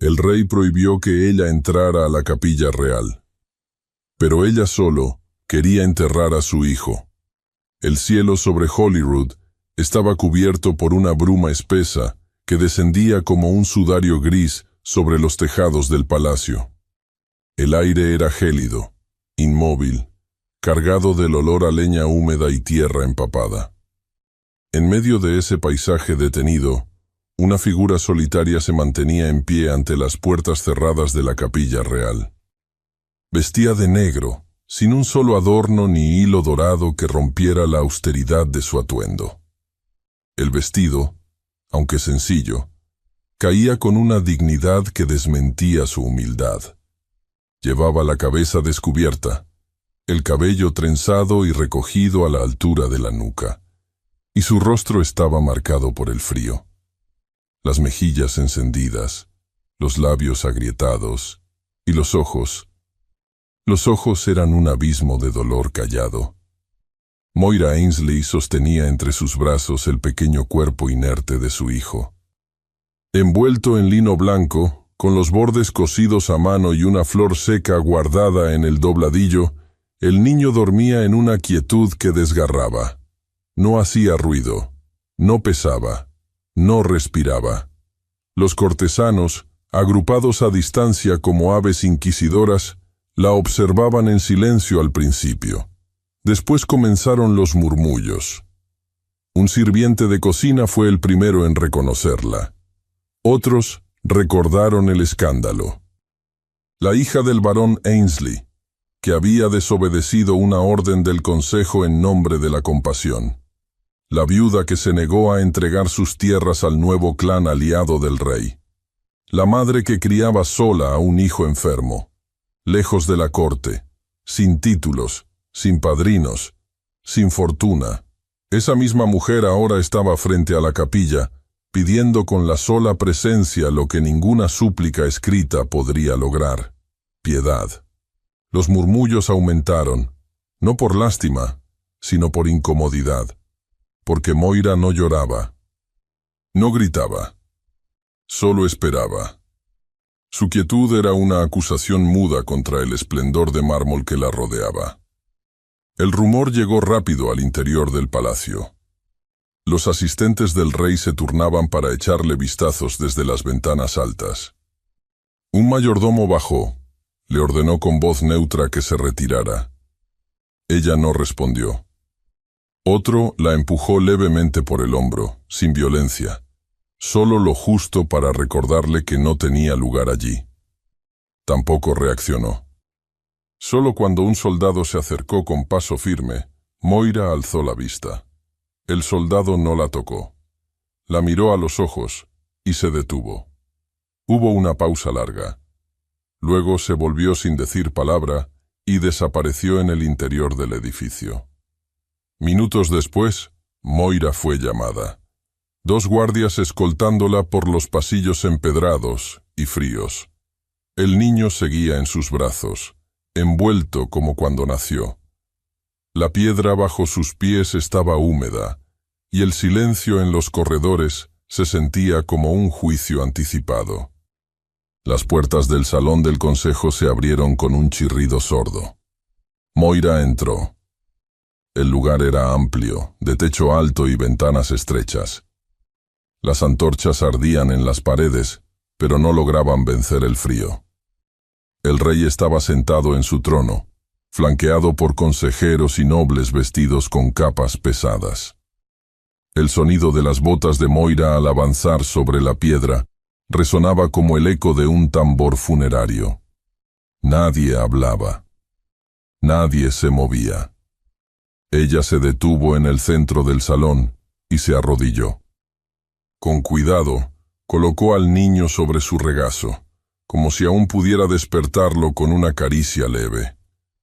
El rey prohibió que ella entrara a la capilla real. Pero ella solo quería enterrar a su hijo. El cielo sobre Holyrood estaba cubierto por una bruma espesa que descendía como un sudario gris sobre los tejados del palacio. El aire era gélido, inmóvil, cargado del olor a leña húmeda y tierra empapada. En medio de ese paisaje detenido, una figura solitaria se mantenía en pie ante las puertas cerradas de la capilla real. Vestía de negro, sin un solo adorno ni hilo dorado que rompiera la austeridad de su atuendo. El vestido, aunque sencillo, caía con una dignidad que desmentía su humildad. Llevaba la cabeza descubierta, el cabello trenzado y recogido a la altura de la nuca, y su rostro estaba marcado por el frío. Las mejillas encendidas, los labios agrietados, y los ojos eran un abismo de dolor callado. Moira Ainsley sostenía entre sus brazos el pequeño cuerpo inerte de su hijo. Envuelto en lino blanco, con los bordes cosidos a mano y una flor seca guardada en el dobladillo, el niño dormía en una quietud que desgarraba. No hacía ruido, no pesaba, no respiraba. Los cortesanos, agrupados a distancia como aves inquisidoras, la observaban en silencio al principio. Después comenzaron los murmullos. Un sirviente de cocina fue el primero en reconocerla. Otros recordaron el escándalo. La hija del barón Ainsley, que había desobedecido una orden del consejo en nombre de la compasión. La viuda que se negó a entregar sus tierras al nuevo clan aliado del rey. La madre que criaba sola a un hijo enfermo, lejos de la corte, sin títulos, sin padrinos, sin fortuna. Esa misma mujer ahora estaba frente a la capilla, pidiendo con la sola presencia lo que ninguna súplica escrita podría lograr: piedad. Los murmullos aumentaron, no por lástima, sino por incomodidad, porque Moira no lloraba, no gritaba, solo esperaba. Su quietud era una acusación muda contra el esplendor de mármol que la rodeaba. El rumor llegó rápido al interior del palacio. Los asistentes del rey se turnaban para echarle vistazos desde las ventanas altas. Un mayordomo bajó, le ordenó con voz neutra que se retirara. Ella no respondió. Otro la empujó levemente por el hombro, sin violencia, solo lo justo para recordarle que no tenía lugar allí. Tampoco reaccionó. Solo cuando un soldado se acercó con paso firme, Moira alzó la vista. El soldado no la tocó. La miró a los ojos y se detuvo. Hubo una pausa larga. Luego se volvió sin decir palabra y desapareció en el interior del edificio. Minutos después, Moira fue llamada. 2 guardias escoltándola por los pasillos empedrados y fríos. El niño seguía en sus brazos, envuelto como cuando nació. La piedra bajo sus pies estaba húmeda, y el silencio en los corredores se sentía como un juicio anticipado. Las puertas del salón del consejo se abrieron con un chirrido sordo. Moira entró. El lugar era amplio, de techo alto y ventanas estrechas. Las antorchas ardían en las paredes, pero no lograban vencer el frío. El rey estaba sentado en su trono, flanqueado por consejeros y nobles vestidos con capas pesadas. El sonido de las botas de Moira al avanzar sobre la piedra resonaba como el eco de un tambor funerario. Nadie hablaba. Nadie se movía. Ella se detuvo en el centro del salón y se arrodilló. Con cuidado, colocó al niño sobre su regazo, como si aún pudiera despertarlo con una caricia leve.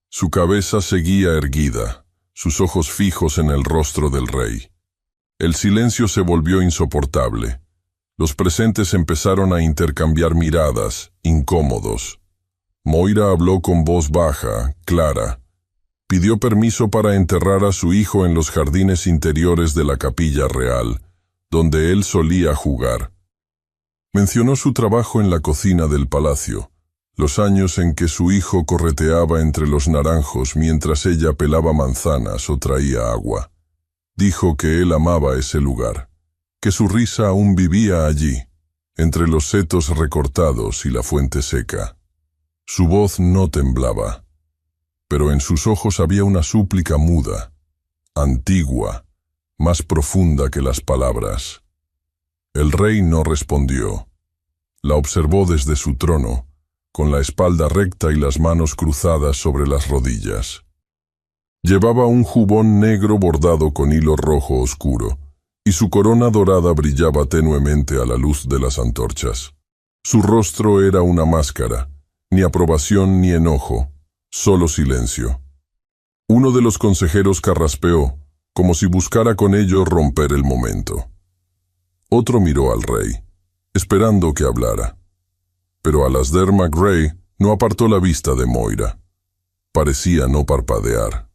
Su cabeza seguía erguida, sus ojos fijos en el rostro del rey. El silencio se volvió insoportable. Los presentes empezaron a intercambiar miradas, incómodos. Moira habló con voz baja, clara. Pidió permiso para enterrar a su hijo en los jardines interiores de la capilla real, donde él solía jugar. Mencionó su trabajo en la cocina del palacio, los años en que su hijo correteaba entre los naranjos mientras ella pelaba manzanas o traía agua. Dijo que él amaba ese lugar, que su risa aún vivía allí, entre los setos recortados y la fuente seca. Su voz no temblaba, pero en sus ojos había una súplica muda, antigua, más profunda que las palabras. El rey no respondió. La observó desde su trono, con la espalda recta y las manos cruzadas sobre las rodillas. Llevaba un jubón negro bordado con hilo rojo oscuro, y su corona dorada brillaba tenuemente a la luz de las antorchas. Su rostro era una máscara, ni aprobación ni enojo, solo silencio. Uno de los consejeros carraspeó, como si buscara con ello romper el momento. Otro miró al rey, esperando que hablara. Pero Alasdair McRae no apartó la vista de Moira. Parecía no parpadear.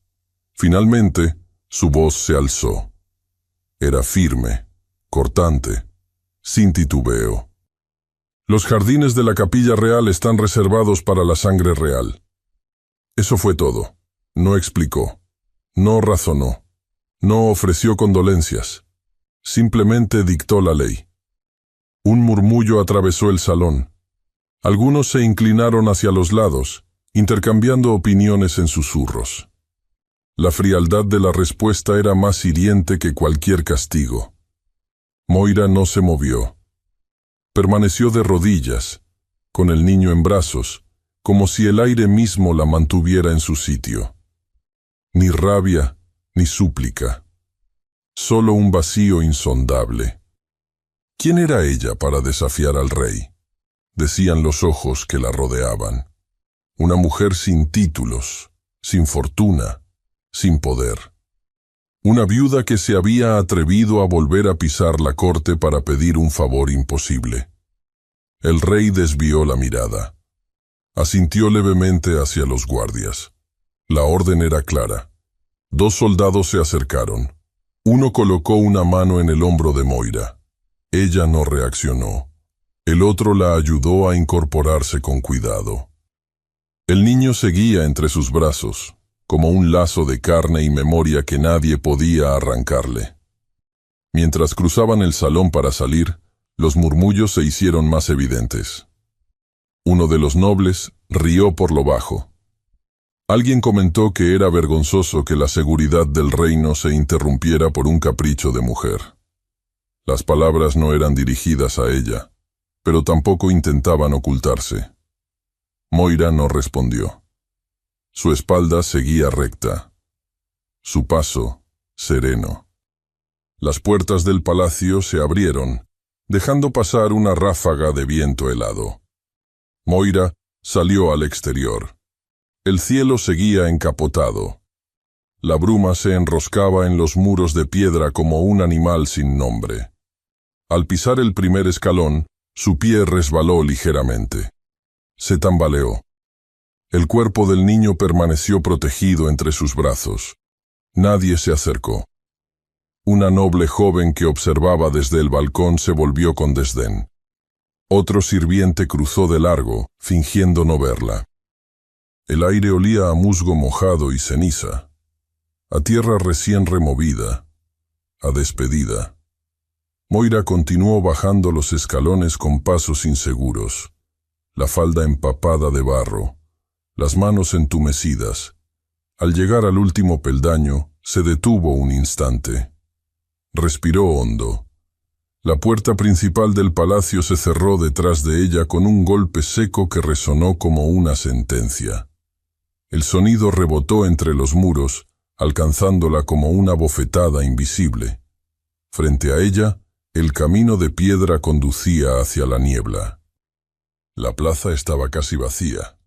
Finalmente, su voz se alzó. Era firme, cortante, sin titubeo. Los jardines de la capilla real están reservados para la sangre real. Eso fue todo. No explicó. No razonó. No ofreció condolencias. Simplemente dictó la ley. Un murmullo atravesó el salón. Algunos se inclinaron hacia los lados, intercambiando opiniones en susurros. La frialdad de la respuesta era más hiriente que cualquier castigo. Moira no se movió. Permaneció de rodillas, con el niño en brazos, como si el aire mismo la mantuviera en su sitio. Ni rabia, ni súplica. Solo un vacío insondable. ¿Quién era ella para desafiar al rey? Decían los ojos que la rodeaban. Una mujer sin títulos, sin fortuna, sin poder. Una viuda que se había atrevido a volver a pisar la corte para pedir un favor imposible. El rey desvió la mirada. Asintió levemente hacia los guardias. La orden era clara. 2 soldados se acercaron. Uno colocó una mano en el hombro de Moira. Ella no reaccionó. El otro la ayudó a incorporarse con cuidado. El niño seguía entre sus brazos, como un lazo de carne y memoria que nadie podía arrancarle. Mientras cruzaban el salón para salir, los murmullos se hicieron más evidentes. Uno de los nobles rió por lo bajo. Alguien comentó que era vergonzoso que la seguridad del reino se interrumpiera por un capricho de mujer. Las palabras no eran dirigidas a ella, pero tampoco intentaban ocultarse. Moira no respondió. Su espalda seguía recta. Su paso, sereno. Las puertas del palacio se abrieron, dejando pasar una ráfaga de viento helado. Moira salió al exterior. El cielo seguía encapotado. La bruma se enroscaba en los muros de piedra como un animal sin nombre. Al pisar el primer escalón, su pie resbaló ligeramente. Se tambaleó. El cuerpo del niño permaneció protegido entre sus brazos. Nadie se acercó. Una noble joven que observaba desde el balcón se volvió con desdén. Otro sirviente cruzó de largo, fingiendo no verla. El aire olía a musgo mojado y ceniza, a tierra recién removida, a despedida. Moira continuó bajando los escalones con pasos inseguros, la falda empapada de barro, las manos entumecidas. Al llegar al último peldaño, se detuvo un instante. Respiró hondo. La puerta principal del palacio se cerró detrás de ella con un golpe seco que resonó como una sentencia. El sonido rebotó entre los muros, alcanzándola como una bofetada invisible. Frente a ella, el camino de piedra conducía hacia la niebla. La plaza estaba casi vacía.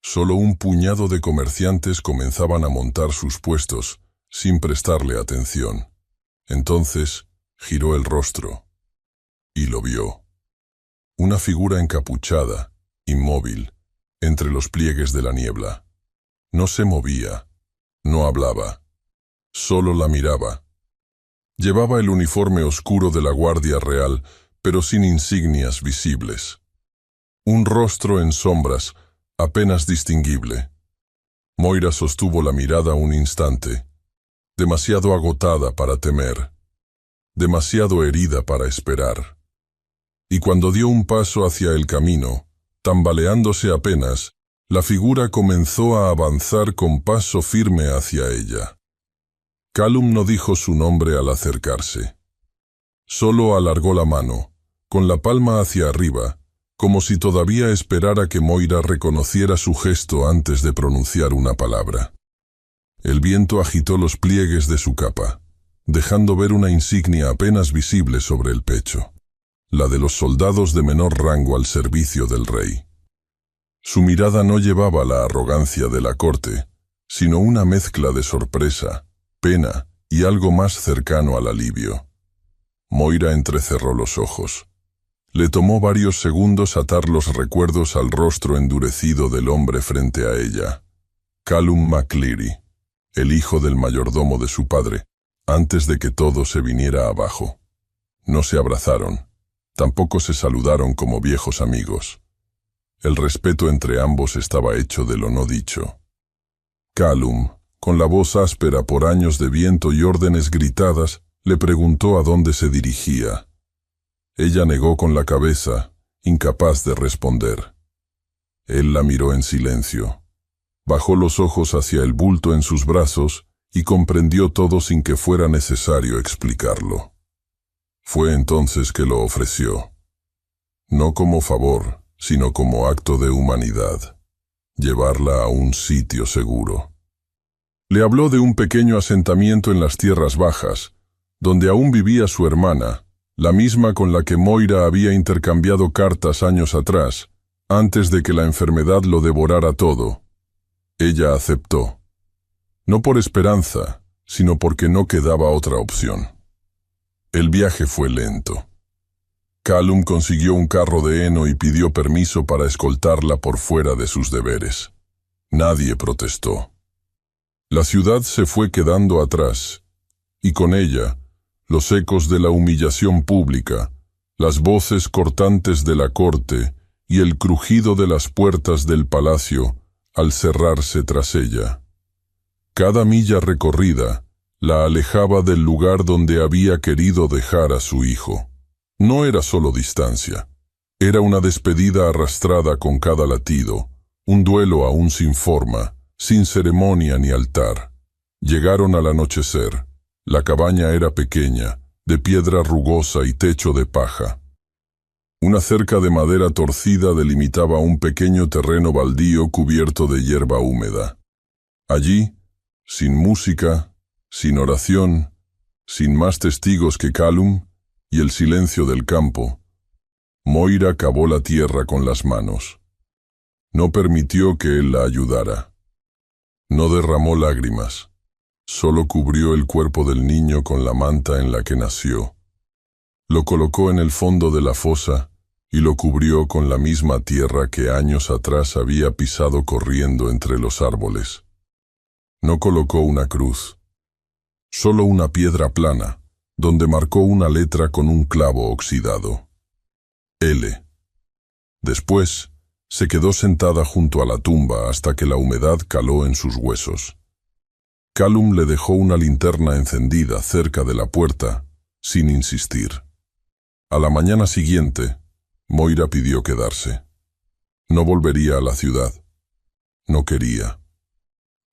Solo un puñado de comerciantes comenzaban a montar sus puestos, sin prestarle atención. Entonces, giró el rostro. Y lo vio. Una figura encapuchada, inmóvil, entre los pliegues de la niebla. No se movía, no hablaba, solo la miraba. Llevaba el uniforme oscuro de la Guardia Real, pero sin insignias visibles. Un rostro en sombras, apenas distinguible. Moira sostuvo la mirada un instante, demasiado agotada para temer, demasiado herida para esperar. Y cuando dio un paso hacia el camino, tambaleándose apenas, la figura comenzó a avanzar con paso firme hacia ella. Callum no dijo su nombre al acercarse. Solo alargó la mano, con la palma hacia arriba, como si todavía esperara que Moira reconociera su gesto antes de pronunciar una palabra. El viento agitó los pliegues de su capa, dejando ver una insignia apenas visible sobre el pecho, la de los soldados de menor rango al servicio del rey. Su mirada no llevaba la arrogancia de la corte, sino una mezcla de sorpresa, pena y algo más cercano al alivio. Moira entrecerró los ojos. Le tomó varios segundos atar los recuerdos al rostro endurecido del hombre frente a ella. Callum McCleary, el hijo del mayordomo de su padre, antes de que todo se viniera abajo. No se abrazaron, tampoco se saludaron como viejos amigos. El respeto entre ambos estaba hecho de lo no dicho. Callum, con la voz áspera por años de viento y órdenes gritadas, le preguntó a dónde se dirigía. Ella negó con la cabeza, incapaz de responder. Él la miró en silencio. Bajó los ojos hacia el bulto en sus brazos y comprendió todo sin que fuera necesario explicarlo. Fue entonces que lo ofreció. No como favor, sino como acto de humanidad. Llevarla a un sitio seguro. Le habló de un pequeño asentamiento en las tierras bajas, donde aún vivía su hermana, la misma con la que Moira había intercambiado cartas años atrás, antes de que la enfermedad lo devorara todo. Ella aceptó. No por esperanza, sino porque no quedaba otra opción. El viaje fue lento. Callum consiguió un carro de heno y pidió permiso para escoltarla por fuera de sus deberes. Nadie protestó. La ciudad se fue quedando atrás, y con ella, los ecos de la humillación pública, las voces cortantes de la corte y el crujido de las puertas del palacio al cerrarse tras ella. Cada milla recorrida la alejaba del lugar donde había querido dejar a su hijo. No era solo distancia, era una despedida arrastrada con cada latido, un duelo aún sin forma, sin ceremonia ni altar. Llegaron al anochecer. La cabaña era pequeña, de piedra rugosa y techo de paja. Una cerca de madera torcida delimitaba un pequeño terreno baldío cubierto de hierba húmeda. Allí, sin música, sin oración, sin más testigos que Callum y el silencio del campo, Moira cavó la tierra con las manos. No permitió que él la ayudara. No derramó lágrimas. Solo cubrió el cuerpo del niño con la manta en la que nació. Lo colocó en el fondo de la fosa y lo cubrió con la misma tierra que años atrás había pisado corriendo entre los árboles. No colocó una cruz, solo una piedra plana, donde marcó una letra con un clavo oxidado. L. Después, se quedó sentada junto a la tumba hasta que la humedad caló en sus huesos. Callum le dejó una linterna encendida cerca de la puerta, sin insistir. A la mañana siguiente, Moira pidió quedarse. No volvería a la ciudad. No quería.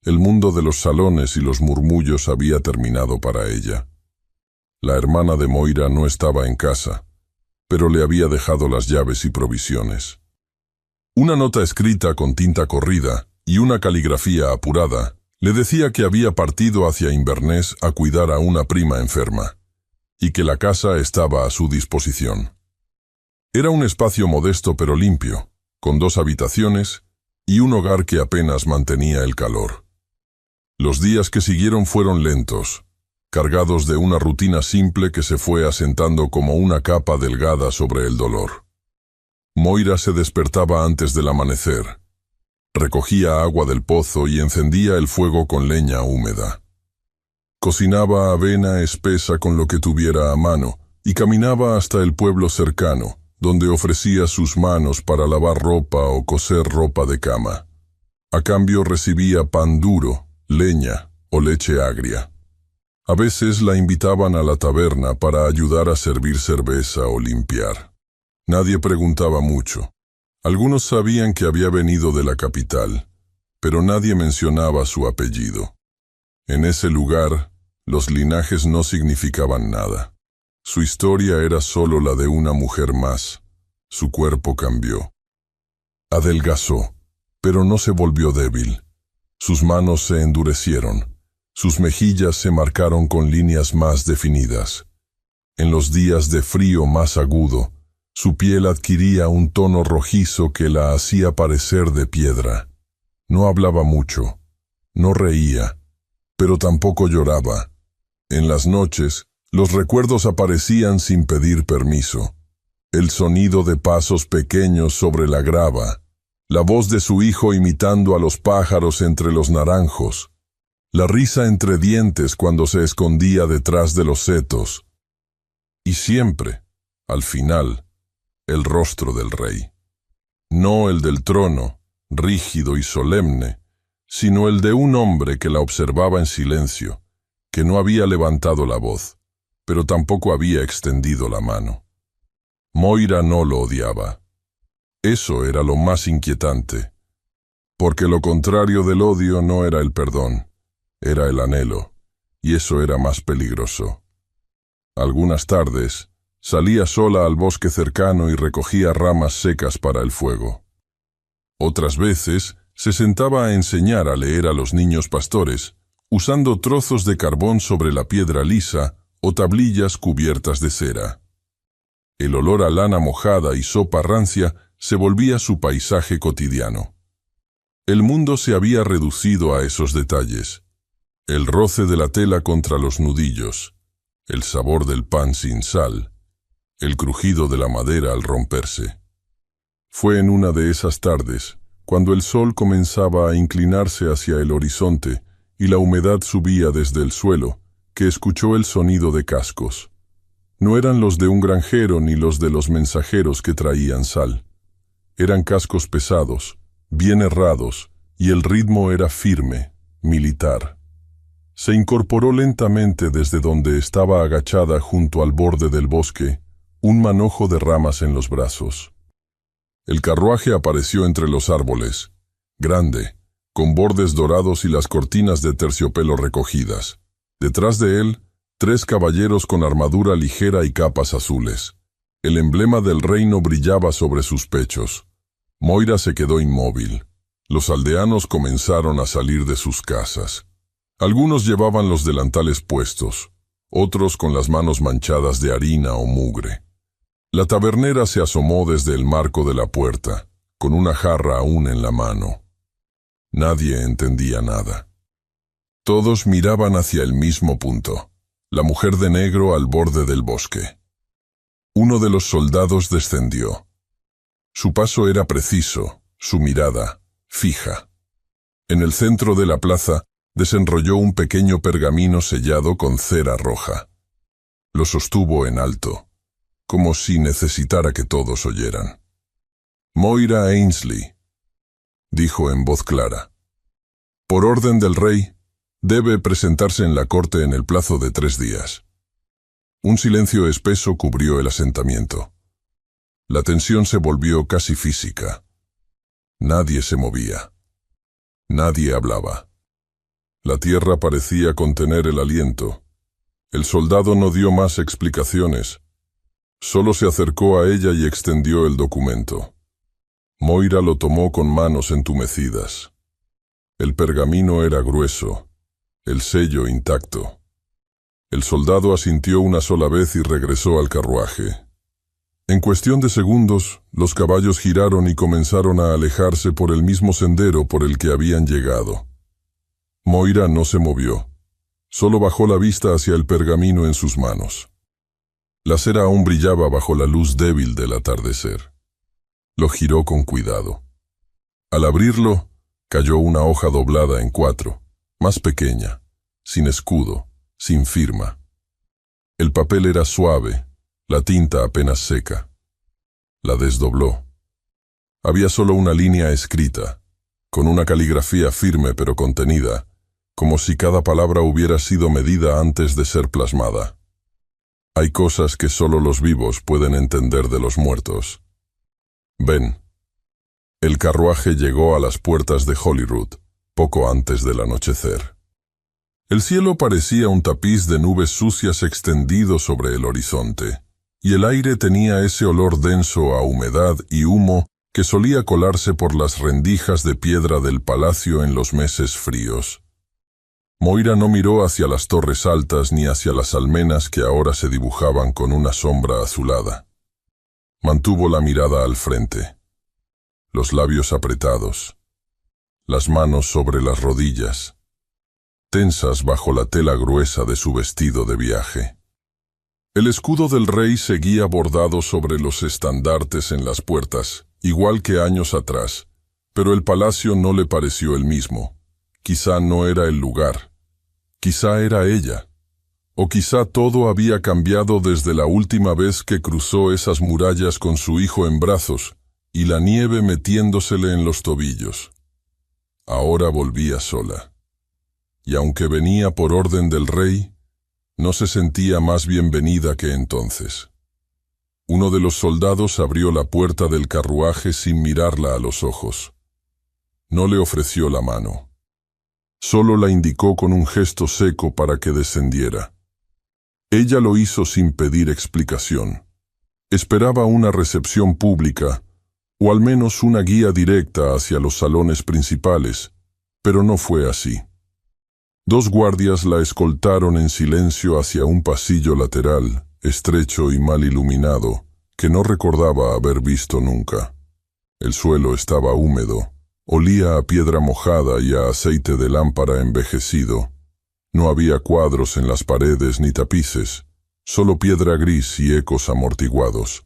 El mundo de los salones y los murmullos había terminado para ella. La hermana de Moira no estaba en casa, pero le había dejado las llaves y provisiones. Una nota escrita con tinta corrida y una caligrafía apurada le decía que había partido hacia Inverness a cuidar a una prima enferma, y que la casa estaba a su disposición. Era un espacio modesto pero limpio, con 2 habitaciones y un hogar que apenas mantenía el calor. Los días que siguieron fueron lentos, cargados de una rutina simple que se fue asentando como una capa delgada sobre el dolor. Moira se despertaba antes del amanecer. Recogía agua del pozo y encendía el fuego con leña húmeda. Cocinaba avena espesa con lo que tuviera a mano y caminaba hasta el pueblo cercano, donde ofrecía sus manos para lavar ropa o coser ropa de cama. A cambio recibía pan duro, leña o leche agria. A veces la invitaban a la taberna para ayudar a servir cerveza o limpiar. Nadie preguntaba mucho. Algunos sabían que había venido de la capital, pero nadie mencionaba su apellido. En ese lugar, los linajes no significaban nada. Su historia era solo la de una mujer más. Su cuerpo cambió. Adelgazó, pero no se volvió débil. Sus manos se endurecieron. Sus mejillas se marcaron con líneas más definidas. En los días de frío más agudo, su piel adquiría un tono rojizo que la hacía parecer de piedra. No hablaba mucho, no reía, pero tampoco lloraba. En las noches, los recuerdos aparecían sin pedir permiso. El sonido de pasos pequeños sobre la grava, la voz de su hijo imitando a los pájaros entre los naranjos, la risa entre dientes cuando se escondía detrás de los setos, y siempre, al final, el rostro del rey. No el del trono, rígido y solemne, sino el de un hombre que la observaba en silencio, que no había levantado la voz, pero tampoco había extendido la mano. Moira no lo odiaba. Eso era lo más inquietante, porque lo contrario del odio no era el perdón, era el anhelo, y eso era más peligroso. Algunas tardes, salía sola al bosque cercano y recogía ramas secas para el fuego. Otras veces, se sentaba a enseñar a leer a los niños pastores, usando trozos de carbón sobre la piedra lisa o tablillas cubiertas de cera. El olor a lana mojada y sopa rancia se volvía su paisaje cotidiano. El mundo se había reducido a esos detalles. El roce de la tela contra los nudillos, el sabor del pan sin sal, el crujido de la madera al romperse. Fue en una de esas tardes, cuando el sol comenzaba a inclinarse hacia el horizonte y la humedad subía desde el suelo, que escuchó el sonido de cascos. No eran los de un granjero ni los de los mensajeros que traían sal. Eran cascos pesados, bien herrados, y el ritmo era firme, militar. Se incorporó lentamente desde donde estaba agachada junto al borde del bosque, un manojo de ramas en los brazos. El carruaje apareció entre los árboles, grande, con bordes dorados y las cortinas de terciopelo recogidas. Detrás de él, 3 caballeros con armadura ligera y capas azules. El emblema del reino brillaba sobre sus pechos. Moira se quedó inmóvil. Los aldeanos comenzaron a salir de sus casas. Algunos llevaban los delantales puestos, otros con las manos manchadas de harina o mugre. La tabernera se asomó desde el marco de la puerta, con una jarra aún en la mano. Nadie entendía nada. Todos miraban hacia el mismo punto, la mujer de negro al borde del bosque. Uno de los soldados descendió. Su paso era preciso, su mirada, fija. En el centro de la plaza, desenrolló un pequeño pergamino sellado con cera roja. Lo sostuvo en alto, como si necesitara que todos oyeran. Moira Ainsley, dijo en voz clara. Por orden del rey, debe presentarse en la corte en el plazo de 3 días. Un silencio espeso cubrió el asentamiento. La tensión se volvió casi física. Nadie se movía. Nadie hablaba. La tierra parecía contener el aliento. El soldado no dio más explicaciones. Solo se acercó a ella y extendió el documento. Moira lo tomó con manos entumecidas. El pergamino era grueso, el sello intacto. El soldado asintió una sola vez y regresó al carruaje. En cuestión de segundos, los caballos giraron y comenzaron a alejarse por el mismo sendero por el que habían llegado. Moira no se movió. Solo bajó la vista hacia el pergamino en sus manos. La cera aún brillaba bajo la luz débil del atardecer. Lo giró con cuidado. Al abrirlo, cayó una hoja doblada en 4, más pequeña, sin escudo, sin firma. El papel era suave, la tinta apenas seca. La desdobló. Había solo una línea escrita, con una caligrafía firme pero contenida, como si cada palabra hubiera sido medida antes de ser plasmada. Hay cosas que solo los vivos pueden entender de los muertos. Ven. El carruaje llegó a las puertas de Holyrood, poco antes del anochecer. El cielo parecía un tapiz de nubes sucias extendido sobre el horizonte, y el aire tenía ese olor denso a humedad y humo que solía colarse por las rendijas de piedra del palacio en los meses fríos. Moira no miró hacia las torres altas ni hacia las almenas que ahora se dibujaban con una sombra azulada. Mantuvo la mirada al frente, los labios apretados, las manos sobre las rodillas, tensas bajo la tela gruesa de su vestido de viaje. El escudo del rey seguía bordado sobre los estandartes en las puertas, igual que años atrás, pero el palacio no le pareció el mismo. Quizá no era el lugar, quizá era ella, o quizá todo había cambiado desde la última vez que cruzó esas murallas con su hijo en brazos y la nieve metiéndosele en los tobillos. Ahora volvía sola. Y aunque venía por orden del rey, no se sentía más bienvenida que entonces. Uno de los soldados abrió la puerta del carruaje sin mirarla a los ojos. No le ofreció la mano. Solo la indicó con un gesto seco para que descendiera. Ella lo hizo sin pedir explicación. Esperaba una recepción pública, o al menos una guía directa hacia los salones principales, pero no fue así. 2 guardias la escoltaron en silencio hacia un pasillo lateral, estrecho y mal iluminado, que no recordaba haber visto nunca. El suelo estaba húmedo, olía a piedra mojada y a aceite de lámpara envejecido. No había cuadros en las paredes ni tapices, solo piedra gris y ecos amortiguados.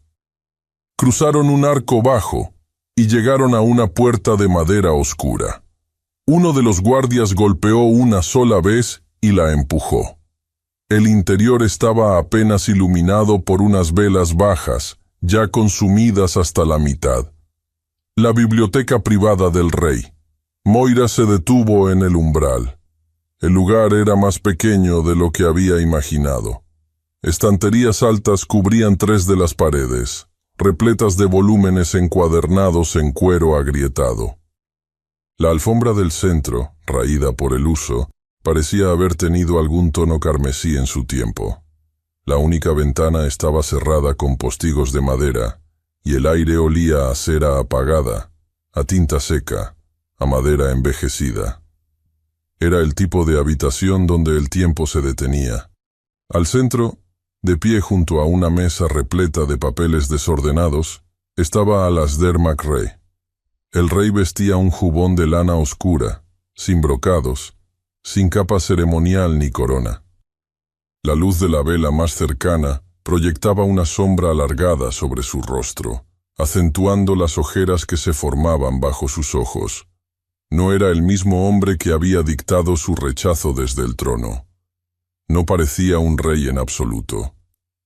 Cruzaron un arco bajo y llegaron a una puerta de madera oscura. Uno de los guardias golpeó una sola vez y la empujó. El interior estaba apenas iluminado por unas velas bajas, ya consumidas hasta la mitad. La biblioteca privada del rey. Moira se detuvo en el umbral. El lugar era más pequeño de lo que había imaginado. Estanterías altas cubrían 3 de las paredes, repletas de volúmenes encuadernados en cuero agrietado. La alfombra del centro, raída por el uso, parecía haber tenido algún tono carmesí en su tiempo. La única ventana estaba cerrada con postigos de madera, y el aire olía a cera apagada, a tinta seca, a madera envejecida. Era el tipo de habitación donde el tiempo se detenía. Al centro, de pie junto a una mesa repleta de papeles desordenados, estaba Alasdair MacRae. El rey vestía un jubón de lana oscura, sin brocados, sin capa ceremonial ni corona. La luz de la vela más cercana proyectaba una sombra alargada sobre su rostro, acentuando las ojeras que se formaban bajo sus ojos. No era el mismo hombre que había dictado su rechazo desde el trono. No parecía un rey en absoluto.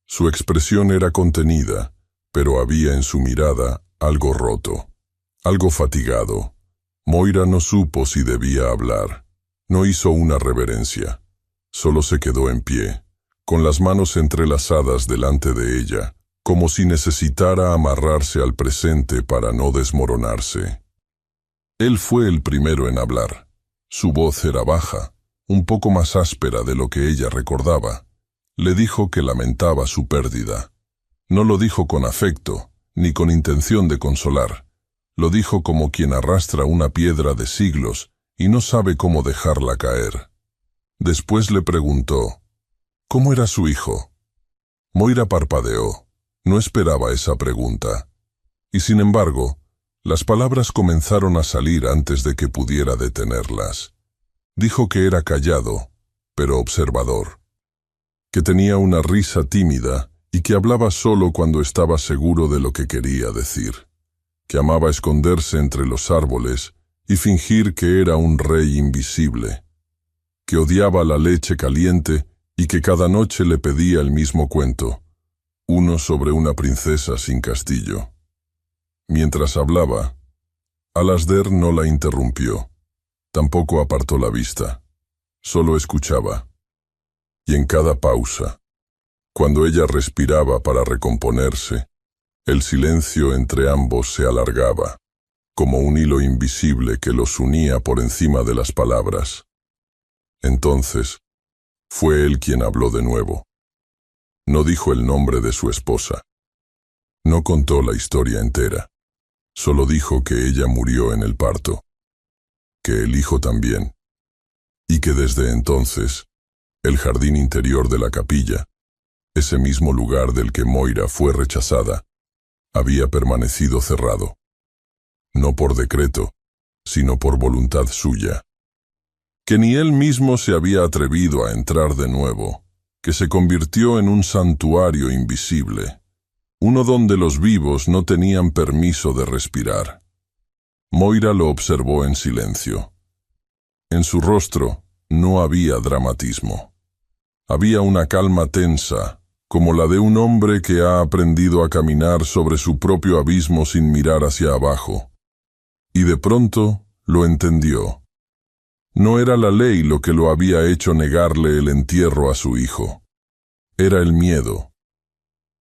Su expresión era contenida, pero había en su mirada algo roto. Algo fatigado. Moira no supo si debía hablar. No hizo una reverencia. Solo se quedó en pie, con las manos entrelazadas delante de ella, como si necesitara amarrarse al presente para no desmoronarse. Él fue el primero en hablar. Su voz era baja, un poco más áspera de lo que ella recordaba. Le dijo que lamentaba su pérdida. No lo dijo con afecto, ni con intención de consolar. Lo dijo como quien arrastra una piedra de siglos y no sabe cómo dejarla caer. Después le preguntó, ¿cómo era su hijo? Moira parpadeó. No esperaba esa pregunta. Y sin embargo, las palabras comenzaron a salir antes de que pudiera detenerlas. Dijo que era callado, pero observador. Que tenía una risa tímida y que hablaba solo cuando estaba seguro de lo que quería decir. Que amaba esconderse entre los árboles y fingir que era un rey invisible, que odiaba la leche caliente y que cada noche le pedía el mismo cuento, uno sobre una princesa sin castillo. Mientras hablaba, Alasdair no la interrumpió, tampoco apartó la vista, solo escuchaba. Y en cada pausa, cuando ella respiraba para recomponerse, el silencio entre ambos se alargaba, como un hilo invisible que los unía por encima de las palabras. Entonces, fue él quien habló de nuevo. No dijo el nombre de su esposa. No contó la historia entera. Solo dijo que ella murió en el parto. Que el hijo también. Y que desde entonces, el jardín interior de la capilla, ese mismo lugar del que Moira fue rechazada, había permanecido cerrado. No por decreto, sino por voluntad suya. Que ni él mismo se había atrevido a entrar de nuevo, que se convirtió en un santuario invisible, uno donde los vivos no tenían permiso de respirar. Moira lo observó en silencio. En su rostro no había dramatismo. Había una calma tensa, como la de un hombre que ha aprendido a caminar sobre su propio abismo sin mirar hacia abajo. Y de pronto lo entendió. No era la ley lo que lo había hecho negarle el entierro a su hijo. Era el miedo.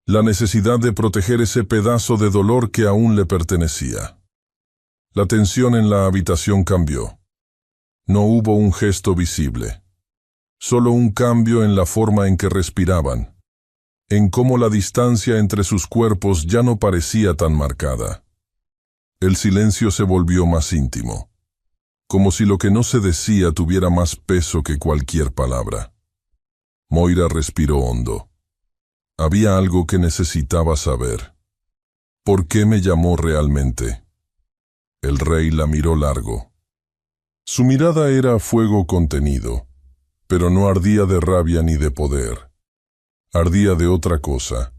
La necesidad de proteger ese pedazo de dolor que aún le pertenecía. La tensión en la habitación cambió. No hubo un gesto visible. Solo un cambio en la forma en que respiraban. En cómo la distancia entre sus cuerpos ya no parecía tan marcada. El silencio se volvió más íntimo. Como si lo que no se decía tuviera más peso que cualquier palabra. Moira respiró hondo. Había algo que necesitaba saber. ¿Por qué me llamó realmente? El rey la miró largo. Su mirada era fuego contenido, pero no ardía de rabia ni de poder. Ardía de otra cosa,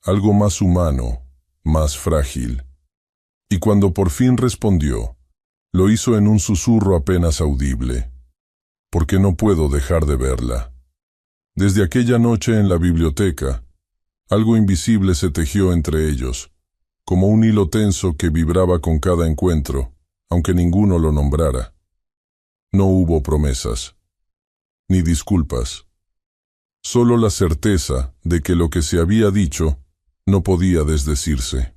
algo más humano, más frágil. Y cuando por fin respondió, lo hizo en un susurro apenas audible. Porque no puedo dejar de verla. Desde aquella noche en la biblioteca, algo invisible se tejió entre ellos, como un hilo tenso que vibraba con cada encuentro, aunque ninguno lo nombrara. No hubo promesas, ni disculpas. Solo la certeza de que lo que se había dicho no podía desdecirse.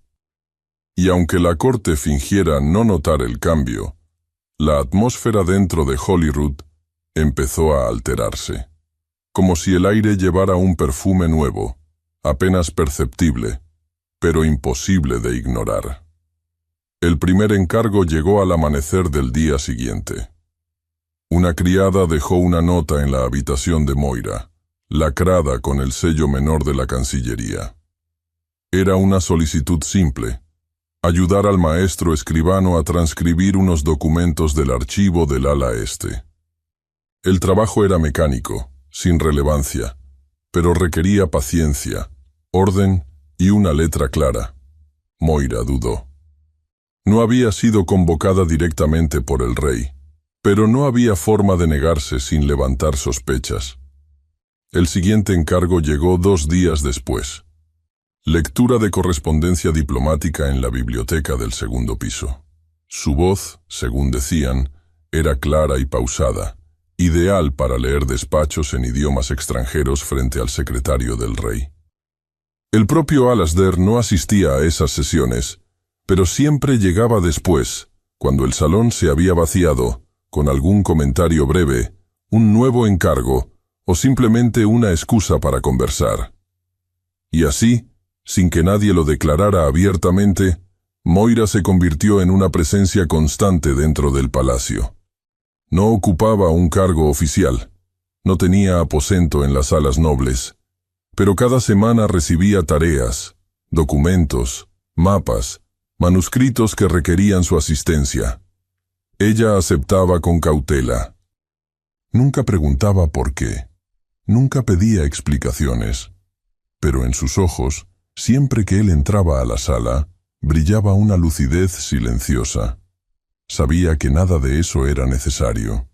Y aunque la corte fingiera no notar el cambio, la atmósfera dentro de Holyrood empezó a alterarse, como si el aire llevara un perfume nuevo, apenas perceptible, pero imposible de ignorar. El primer encargo llegó al amanecer del día siguiente. Una criada dejó una nota en la habitación de Moira, lacrada con el sello menor de la Cancillería. Era una solicitud simple: ayudar al maestro escribano a transcribir unos documentos del archivo del ala este. El trabajo era mecánico, sin relevancia, pero requería paciencia, orden y una letra clara. Moira dudó. No había sido convocada directamente por el rey, pero no había forma de negarse sin levantar sospechas. El siguiente encargo llegó 2 días después. Lectura de correspondencia diplomática en la biblioteca del segundo piso. Su voz, según decían, era clara y pausada, ideal para leer despachos en idiomas extranjeros frente al secretario del rey. El propio Alasdair no asistía a esas sesiones, pero siempre llegaba después, cuando el salón se había vaciado, con algún comentario breve, un nuevo encargo o simplemente una excusa para conversar. Y así, sin que nadie lo declarara abiertamente, Moira se convirtió en una presencia constante dentro del palacio. No ocupaba un cargo oficial, no tenía aposento en las salas nobles, pero cada semana recibía tareas, documentos, mapas, manuscritos que requerían su asistencia. Ella aceptaba con cautela. Nunca preguntaba por qué, nunca pedía explicaciones, pero en sus ojos, siempre que él entraba a la sala, brillaba una lucidez silenciosa. Sabía que nada de eso era necesario,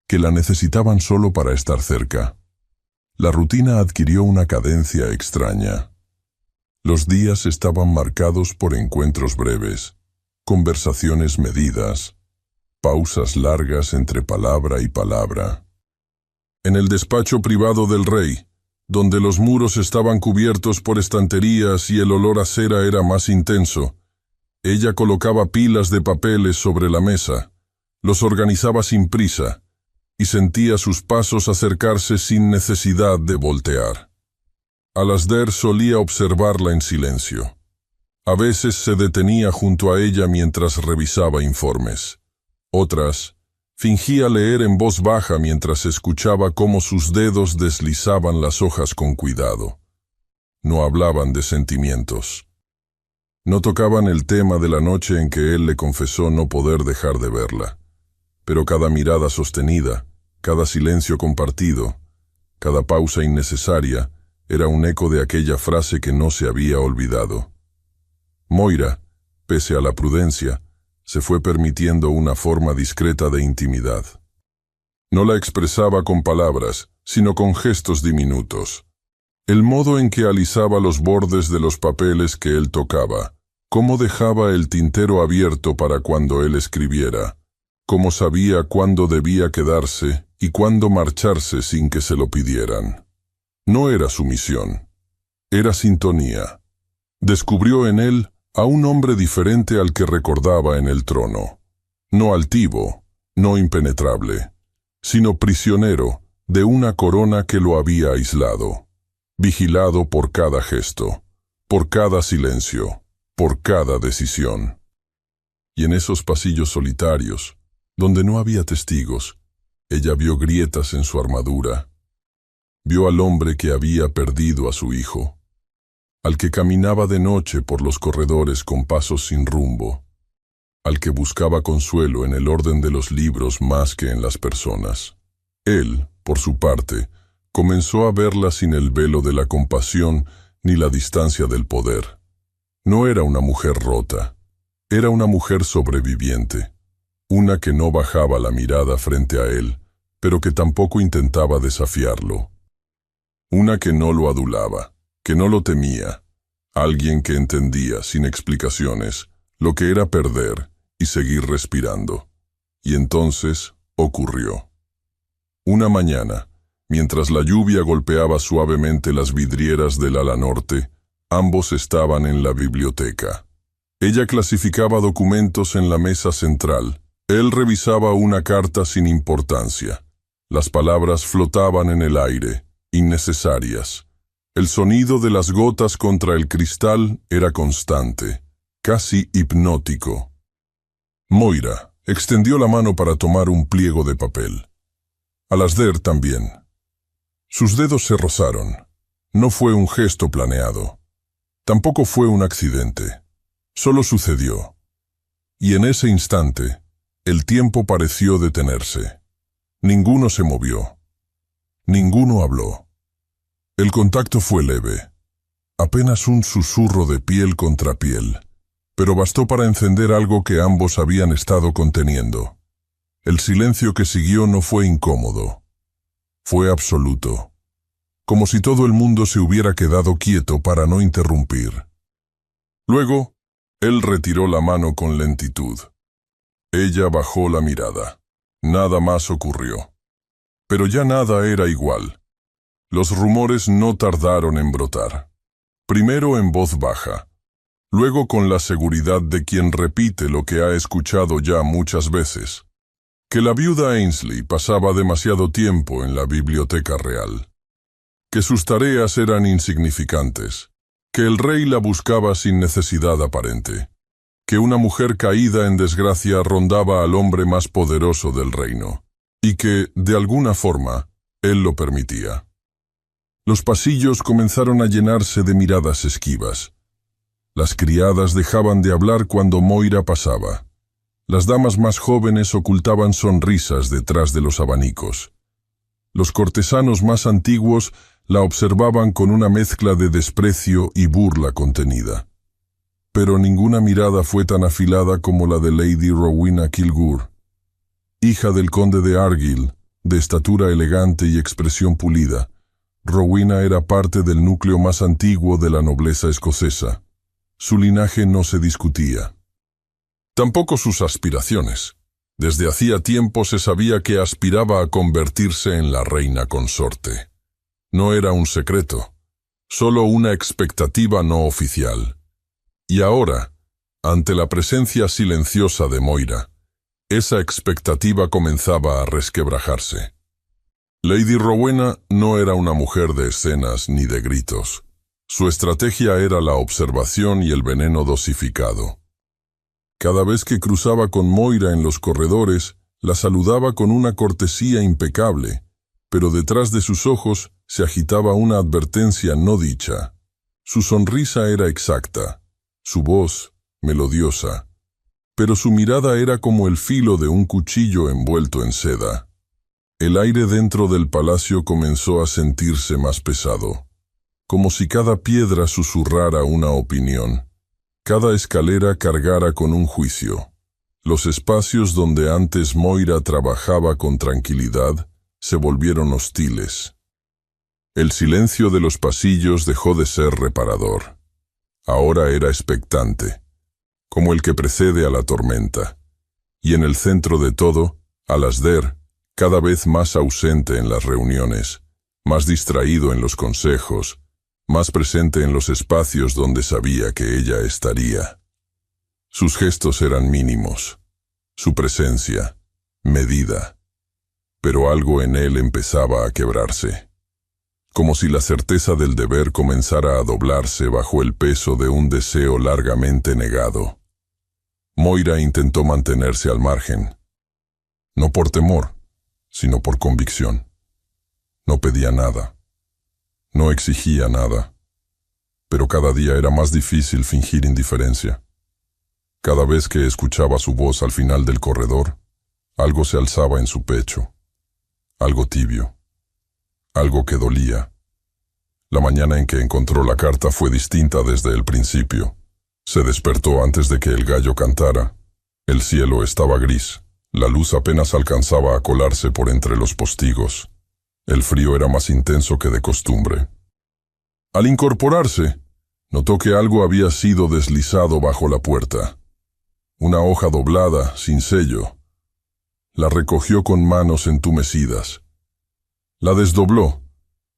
que la necesitaban solo para estar cerca. La rutina adquirió una cadencia extraña. Los días estaban marcados por encuentros breves, conversaciones medidas, pausas largas entre palabra y palabra. En el despacho privado del rey, donde los muros estaban cubiertos por estanterías y el olor a cera era más intenso, ella colocaba pilas de papeles sobre la mesa, los organizaba sin prisa, y sentía sus pasos acercarse sin necesidad de voltear. Alasdair solía observarla en silencio. A veces se detenía junto a ella mientras revisaba informes. Otras, fingía leer en voz baja mientras escuchaba cómo sus dedos deslizaban las hojas con cuidado. No hablaban de sentimientos. No tocaban el tema de la noche en que él le confesó no poder dejar de verla. Pero cada mirada sostenida, cada silencio compartido, cada pausa innecesaria, era un eco de aquella frase que no se había olvidado. Moira, pese a la prudencia, se fue permitiendo una forma discreta de intimidad. No la expresaba con palabras, sino con gestos diminutos. El modo en que alisaba los bordes de los papeles que él tocaba, cómo dejaba el tintero abierto para cuando él escribiera, cómo sabía cuándo debía quedarse y cuándo marcharse sin que se lo pidieran. No era sumisión, era sintonía. Descubrió en él a un hombre diferente al que recordaba en el trono. No altivo, no impenetrable, sino prisionero de una corona que lo había aislado, vigilado por cada gesto, por cada silencio, por cada decisión. Y en esos pasillos solitarios, donde no había testigos, ella vio grietas en su armadura. Vio al hombre que había perdido a su hijo, al que caminaba de noche por los corredores con pasos sin rumbo, al que buscaba consuelo en el orden de los libros más que en las personas. Él, por su parte, comenzó a verla sin el velo de la compasión ni la distancia del poder. No era una mujer rota, era una mujer sobreviviente, una que no bajaba la mirada frente a él, pero que tampoco intentaba desafiarlo. Una que no lo adulaba, que no lo temía, alguien que entendía, sin explicaciones, lo que era perder y seguir respirando. Y entonces ocurrió. Una mañana, mientras la lluvia golpeaba suavemente las vidrieras del ala norte, ambos estaban en la biblioteca. Ella clasificaba documentos en la mesa central. Él revisaba una carta sin importancia. Las palabras flotaban en el aire, innecesarias. El sonido de las gotas contra el cristal era constante, casi hipnótico. Moira extendió la mano para tomar un pliego de papel. Alasdair también. Sus dedos se rozaron. No fue un gesto planeado. Tampoco fue un accidente. Solo sucedió. Y en ese instante, el tiempo pareció detenerse. Ninguno se movió. Ninguno habló. El contacto fue leve, apenas un susurro de piel contra piel, pero bastó para encender algo que ambos habían estado conteniendo. El silencio que siguió no fue incómodo, fue absoluto, como si todo el mundo se hubiera quedado quieto para no interrumpir. Luego, él retiró la mano con lentitud. Ella bajó la mirada. Nada más ocurrió. Pero ya nada era igual. Los rumores no tardaron en brotar. Primero en voz baja, luego con la seguridad de quien repite lo que ha escuchado ya muchas veces, que la viuda Ainsley pasaba demasiado tiempo en la biblioteca real, que sus tareas eran insignificantes, que el rey la buscaba sin necesidad aparente, que una mujer caída en desgracia rondaba al hombre más poderoso del reino, y que, de alguna forma, él lo permitía. Los pasillos comenzaron a llenarse de miradas esquivas. Las criadas dejaban de hablar cuando Moira pasaba. Las damas más jóvenes ocultaban sonrisas detrás de los abanicos. Los cortesanos más antiguos la observaban con una mezcla de desprecio y burla contenida. Pero ninguna mirada fue tan afilada como la de Lady Rowena Kilgour, hija del conde de Argyll, de estatura elegante y expresión pulida, Rowena era parte del núcleo más antiguo de la nobleza escocesa. Su linaje no se discutía. Tampoco sus aspiraciones. Desde hacía tiempo se sabía que aspiraba a convertirse en la reina consorte. No era un secreto, solo una expectativa no oficial. Y ahora, ante la presencia silenciosa de Moira, esa expectativa comenzaba a resquebrajarse. Lady Rowena no era una mujer de escenas ni de gritos. Su estrategia era la observación y el veneno dosificado. Cada vez que cruzaba con Moira en los corredores, la saludaba con una cortesía impecable, pero detrás de sus ojos se agitaba una advertencia no dicha. Su sonrisa era exacta, su voz melodiosa, pero su mirada era como el filo de un cuchillo envuelto en seda. El aire dentro del palacio comenzó a sentirse más pesado, como si cada piedra susurrara una opinión. Cada escalera cargara con un juicio. Los espacios donde antes Moira trabajaba con tranquilidad se volvieron hostiles. El silencio de los pasillos dejó de ser reparador. Ahora era expectante, como el que precede a la tormenta. Y en el centro de todo, Alasdair, cada vez más ausente en las reuniones, más distraído en los consejos, más presente en los espacios donde sabía que ella estaría. Sus gestos eran mínimos, su presencia, medida, pero algo en él empezaba a quebrarse, como si la certeza del deber comenzara a doblarse bajo el peso de un deseo largamente negado. Moira intentó mantenerse al margen, no por temor, sino por convicción. No pedía nada. No exigía nada, pero cada día era más difícil fingir indiferencia. Cada vez que escuchaba su voz al final del corredor, algo se alzaba en su pecho, algo tibio, algo que dolía. La mañana en que encontró la carta fue distinta desde el principio. Se despertó antes de que el gallo cantara. El cielo estaba gris, la luz apenas alcanzaba a colarse por entre los postigos. El frío era más intenso que de costumbre. Al incorporarse, notó que algo había sido deslizado bajo la puerta. Una hoja doblada, sin sello. La recogió con manos entumecidas. La desdobló.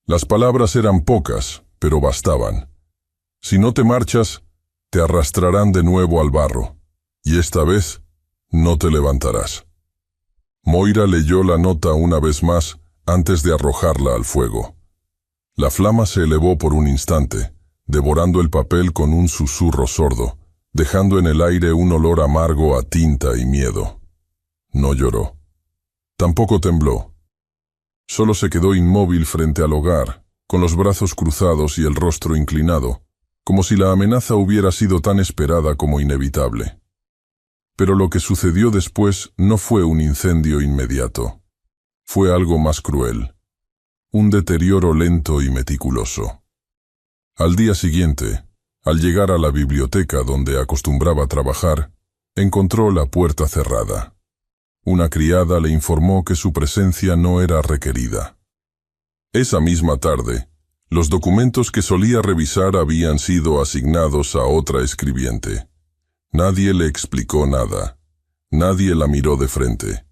Las palabras eran pocas, pero bastaban. Si no te marchas, te arrastrarán de nuevo al barro, y esta vez no te levantarás. Moira leyó la nota una vez más, antes de arrojarla al fuego. La flama se elevó por un instante, devorando el papel con un susurro sordo, dejando en el aire un olor amargo a tinta y miedo. No lloró. Tampoco tembló. Solo se quedó inmóvil frente al hogar, con los brazos cruzados y el rostro inclinado, como si la amenaza hubiera sido tan esperada como inevitable. Pero lo que sucedió después no fue un incendio inmediato. Fue algo más cruel. Un deterioro lento y meticuloso. Al día siguiente, al llegar a la biblioteca donde acostumbraba trabajar, encontró la puerta cerrada. Una criada le informó que su presencia no era requerida. Esa misma tarde, los documentos que solía revisar habían sido asignados a otra escribiente. Nadie le explicó nada. Nadie la miró de frente.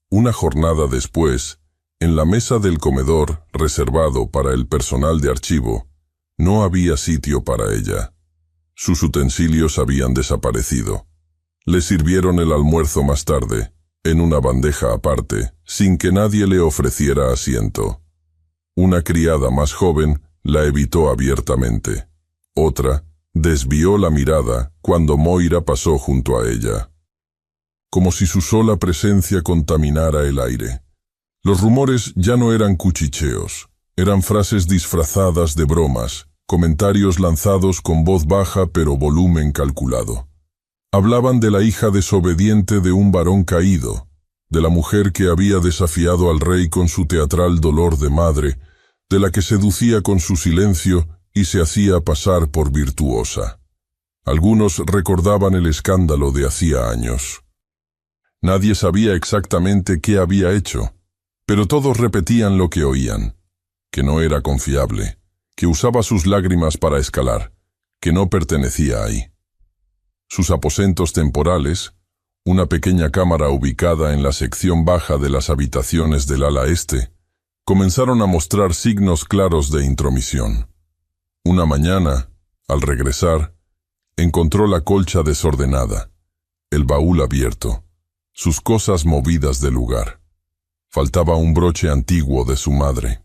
Una jornada después, en la mesa del comedor, reservado para el personal de archivo, no había sitio para ella. Sus utensilios habían desaparecido. Le sirvieron el almuerzo más tarde, en una bandeja aparte, sin que nadie le ofreciera asiento. Una criada más joven la evitó abiertamente. Otra desvió la mirada cuando Moira pasó junto a ella. Como si su sola presencia contaminara el aire. Los rumores ya no eran cuchicheos, eran frases disfrazadas de bromas, comentarios lanzados con voz baja pero volumen calculado. Hablaban de la hija desobediente de un varón caído, de la mujer que había desafiado al rey con su teatral dolor de madre, de la que seducía con su silencio y se hacía pasar por virtuosa. Algunos recordaban el escándalo de hacía años. Nadie sabía exactamente qué había hecho, pero todos repetían lo que oían. que no era confiable, que usaba sus lágrimas para escalar, que no pertenecía ahí. Sus aposentos temporales, una pequeña cámara ubicada en la sección baja de las habitaciones del ala este, comenzaron a mostrar signos claros de intromisión. Una mañana, al regresar, encontró la colcha desordenada, el baúl abierto, sus cosas movidas del lugar. Faltaba un broche antiguo de su madre.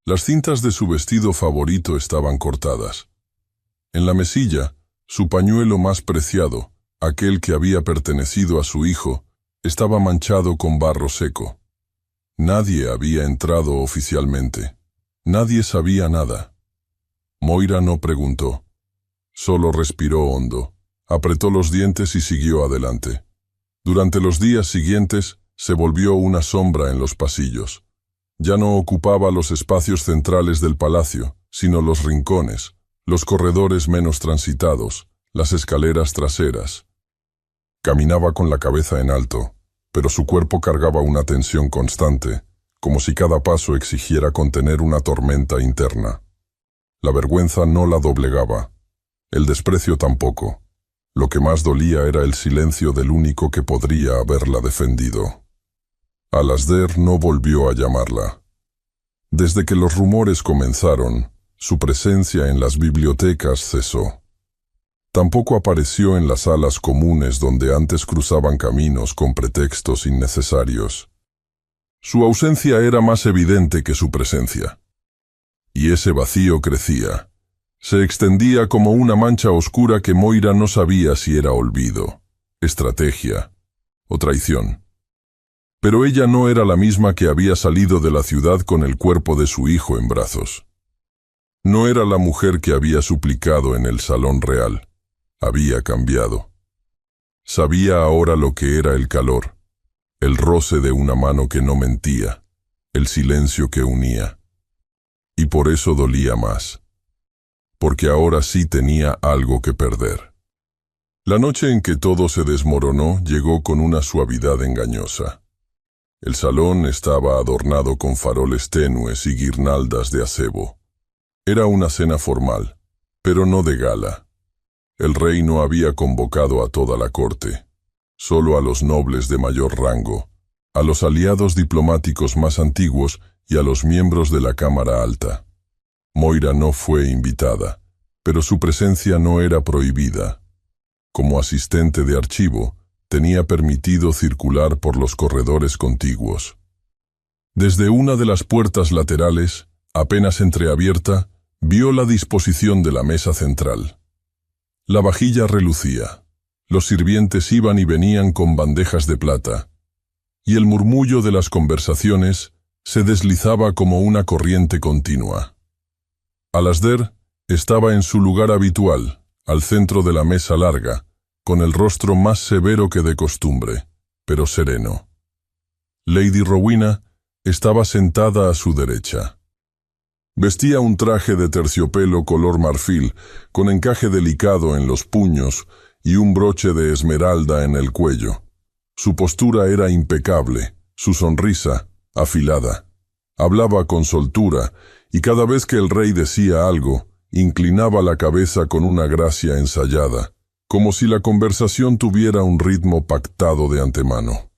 Las cintas de su vestido favorito estaban cortadas. En la mesilla, su pañuelo más preciado, aquel que había pertenecido a su hijo, estaba manchado con barro seco. Nadie había entrado oficialmente. Nadie sabía nada. Moira no preguntó. Solo respiró hondo, apretó los dientes y siguió adelante. Durante los días siguientes, se volvió una sombra en los pasillos. Ya no ocupaba los espacios centrales del palacio, sino los rincones, los corredores menos transitados, las escaleras traseras. Caminaba con la cabeza en alto, pero su cuerpo cargaba una tensión constante, como si cada paso exigiera contener una tormenta interna. La vergüenza no la doblegaba, el desprecio tampoco. Lo que más dolía era el silencio del único que podría haberla defendido. Alasdair no volvió a llamarla. Desde que los rumores comenzaron, su presencia en las bibliotecas cesó. Tampoco apareció en las salas comunes donde antes cruzaban caminos con pretextos innecesarios. Su ausencia era más evidente que su presencia. Y ese vacío crecía. Se extendía como una mancha oscura que Moira no sabía si era olvido, estrategia o traición. Pero ella no era la misma que había salido de la ciudad con el cuerpo de su hijo en brazos. No era la mujer que había suplicado en el salón real. Había cambiado. Sabía ahora lo que era el calor, el roce de una mano que no mentía, el silencio que unía. Y por eso dolía más. Porque ahora sí tenía algo que perder. La noche en que todo se desmoronó llegó con una suavidad engañosa. El salón estaba adornado con faroles tenues y guirnaldas de acebo. Era una cena formal, pero no de gala. El rey no había convocado a toda la corte, solo a los nobles de mayor rango, a los aliados diplomáticos más antiguos y a los miembros de la Cámara Alta. Moira no fue invitada, pero su presencia no era prohibida. Como asistente de archivo, tenía permitido circular por los corredores contiguos. Desde una de las puertas laterales, apenas entreabierta, vio la disposición de la mesa central. La vajilla relucía, los sirvientes iban y venían con bandejas de plata, y el murmullo de las conversaciones se deslizaba como una corriente continua. Alasdair estaba en su lugar habitual, al centro de la mesa larga, con el rostro más severo que de costumbre, pero sereno. Lady Rowena estaba sentada a su derecha. Vestía un traje de terciopelo color marfil, con encaje delicado en los puños y un broche de esmeralda en el cuello. Su postura era impecable, su sonrisa afilada. Hablaba con soltura, y cada vez que el rey decía algo, inclinaba la cabeza con una gracia ensayada, como si la conversación tuviera un ritmo pactado de antemano.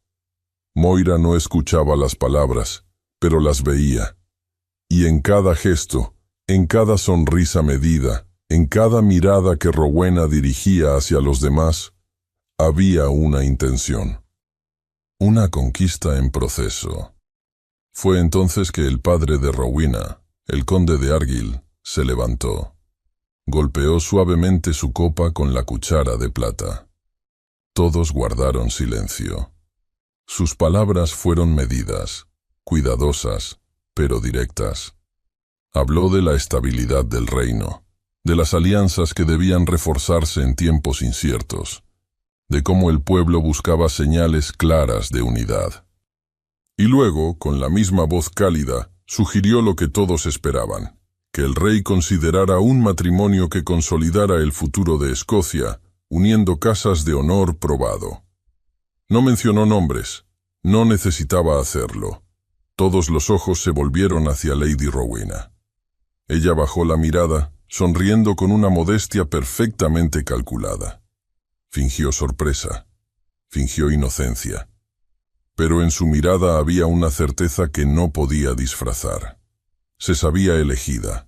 Moira no escuchaba las palabras, pero las veía. Y en cada gesto, en cada sonrisa medida, en cada mirada que Rowena dirigía hacia los demás, había una intención. Una conquista en proceso. Fue entonces que el padre de Rowena, el conde de Argyll, se levantó. Golpeó suavemente su copa con la cuchara de plata. Todos guardaron silencio. Sus palabras fueron medidas, cuidadosas, pero directas. Habló de la estabilidad del reino, de las alianzas que debían reforzarse en tiempos inciertos, de cómo el pueblo buscaba señales claras de unidad. Y luego, con la misma voz cálida, sugirió lo que todos esperaban, que el rey considerara un matrimonio que consolidara el futuro de Escocia, uniendo casas de honor probado. No mencionó nombres, no necesitaba hacerlo. Todos los ojos se volvieron hacia Lady Rowena. Ella bajó la mirada, sonriendo con una modestia perfectamente calculada. Fingió sorpresa, fingió inocencia. Pero en su mirada había una certeza que no podía disfrazar. Se sabía elegida,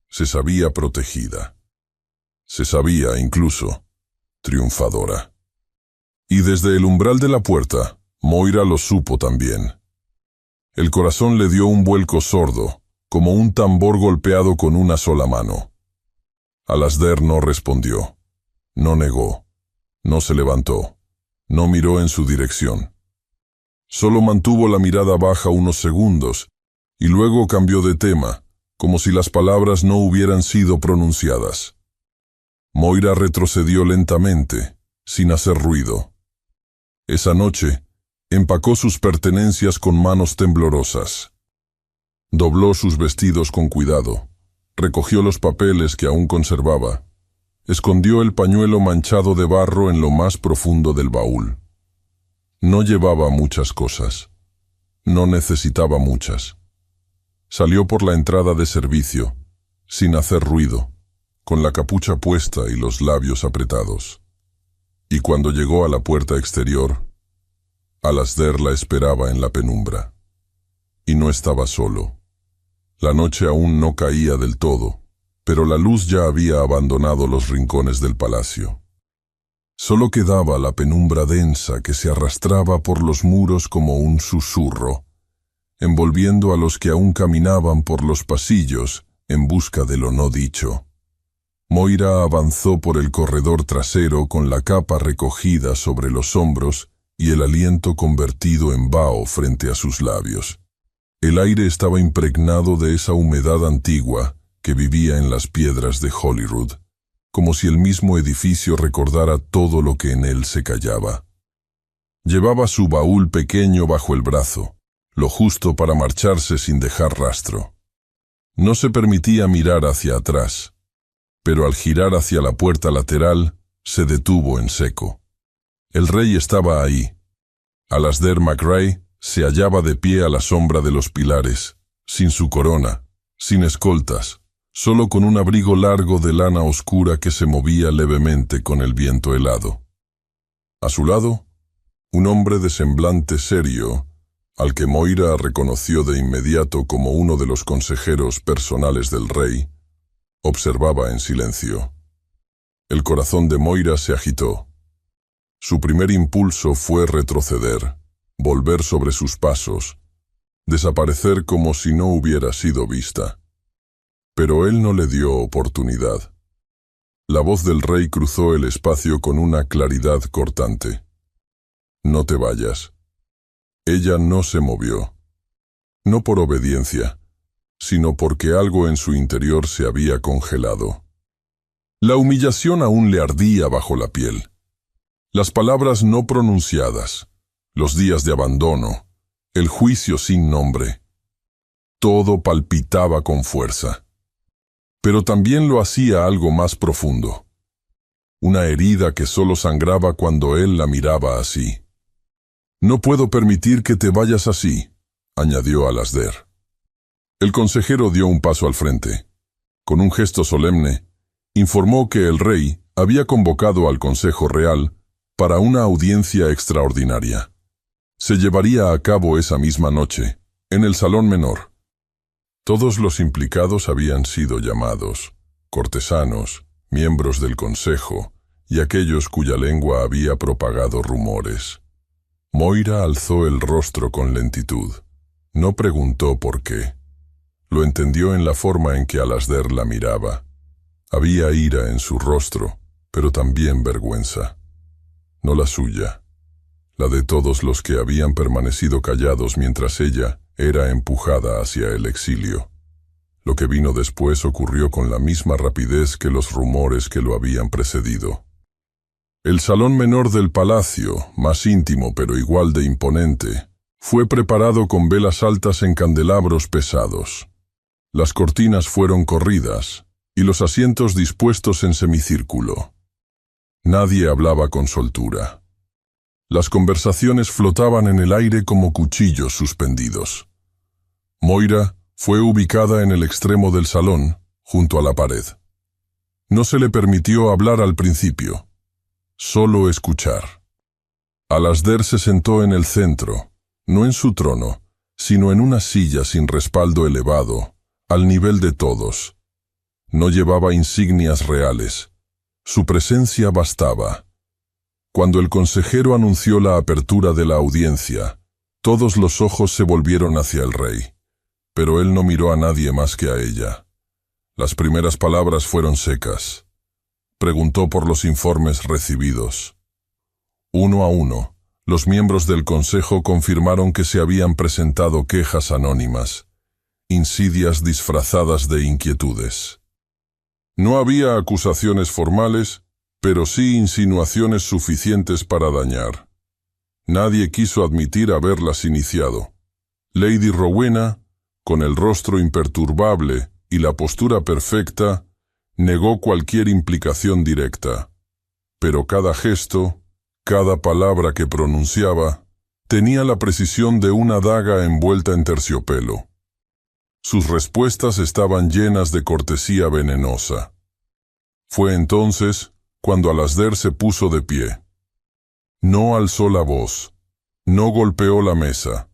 se sabía protegida, se sabía, incluso, triunfadora. Y desde el umbral de la puerta, Moira lo supo también. El corazón le dio un vuelco sordo, como un tambor golpeado con una sola mano. Alasdair no respondió, no negó, no se levantó, no miró en su dirección. Solo mantuvo la mirada baja unos segundos, y luego cambió de tema, como si las palabras no hubieran sido pronunciadas. Moira retrocedió lentamente, sin hacer ruido. Esa noche, empacó sus pertenencias con manos temblorosas. Dobló sus vestidos con cuidado, recogió los papeles que aún conservaba, escondió el pañuelo manchado de barro en lo más profundo del baúl. No llevaba muchas cosas, no necesitaba muchas. Salió por la entrada de servicio, sin hacer ruido, con la capucha puesta y los labios apretados. Y cuando llegó a la puerta exterior, Alasdair la esperaba en la penumbra. Y no estaba solo. La noche aún no caía del todo, pero la luz ya había abandonado los rincones del palacio. Solo quedaba la penumbra densa que se arrastraba por los muros como un susurro, envolviendo a los que aún caminaban por los pasillos en busca de lo no dicho. Moira avanzó por el corredor trasero con la capa recogida sobre los hombros y el aliento convertido en vaho frente a sus labios. El aire estaba impregnado de esa humedad antigua que vivía en las piedras de Holyrood, como si el mismo edificio recordara todo lo que en él se callaba. Llevaba su baúl pequeño bajo el brazo, lo justo para marcharse sin dejar rastro. No se permitía mirar hacia atrás, pero al girar hacia la puerta lateral, se detuvo en seco. El rey estaba ahí. Alasdair MacRae se hallaba de pie a la sombra de los pilares, sin su corona, sin escoltas, solo con un abrigo largo de lana oscura que se movía levemente con el viento helado. A su lado, un hombre de semblante serio, al que Moira reconoció de inmediato como uno de los consejeros personales del rey, observaba en silencio. El corazón de Moira se agitó. Su primer impulso fue retroceder, volver sobre sus pasos, desaparecer como si no hubiera sido vista. Pero él no le dio oportunidad. La voz del rey cruzó el espacio con una claridad cortante. «No te vayas». Ella no se movió. No por obediencia, sino porque algo en su interior se había congelado. La humillación aún le ardía bajo la piel. Las palabras no pronunciadas, los días de abandono, el juicio sin nombre. Todo palpitaba con fuerza. Pero también lo hacía algo más profundo. Una herida que solo sangraba cuando él la miraba así. «No puedo permitir que te vayas así», añadió Alasdair. El consejero dio un paso al frente. Con un gesto solemne, informó que el rey había convocado al Consejo Real para una audiencia extraordinaria. Se llevaría a cabo esa misma noche, en el Salón Menor. Todos los implicados habían sido llamados, cortesanos, miembros del Consejo y aquellos cuya lengua había propagado rumores. Moira alzó el rostro con lentitud. No preguntó por qué. Lo entendió en la forma en que Alasdair la miraba. Había ira en su rostro, pero también vergüenza. No la suya, la de todos los que habían permanecido callados mientras ella era empujada hacia el exilio. Lo que vino después ocurrió con la misma rapidez que los rumores que lo habían precedido. El salón menor del palacio, más íntimo pero igual de imponente, fue preparado con velas altas en candelabros pesados. Las cortinas fueron corridas y los asientos dispuestos en semicírculo. Nadie hablaba con soltura. Las conversaciones flotaban en el aire como cuchillos suspendidos. Moira fue ubicada en el extremo del salón, junto a la pared. No se le permitió hablar al principio, solo escuchar. Alasdair se sentó en el centro, no en su trono, sino en una silla sin respaldo elevado, al nivel de todos. No llevaba insignias reales. Su presencia bastaba. Cuando el consejero anunció la apertura de la audiencia, todos los ojos se volvieron hacia el rey, pero él no miró a nadie más que a ella. Las primeras palabras fueron secas. Preguntó por los informes recibidos. Uno a uno, los miembros del consejo confirmaron que se habían presentado quejas anónimas, insidias disfrazadas de inquietudes. No había acusaciones formales, pero sí insinuaciones suficientes para dañar. Nadie quiso admitir haberlas iniciado. Lady Rowena, con el rostro imperturbable y la postura perfecta, negó cualquier implicación directa. Pero cada gesto, cada palabra que pronunciaba, tenía la precisión de una daga envuelta en terciopelo. Sus respuestas estaban llenas de cortesía venenosa. Fue entonces cuando Alasdair se puso de pie. No alzó la voz, no golpeó la mesa,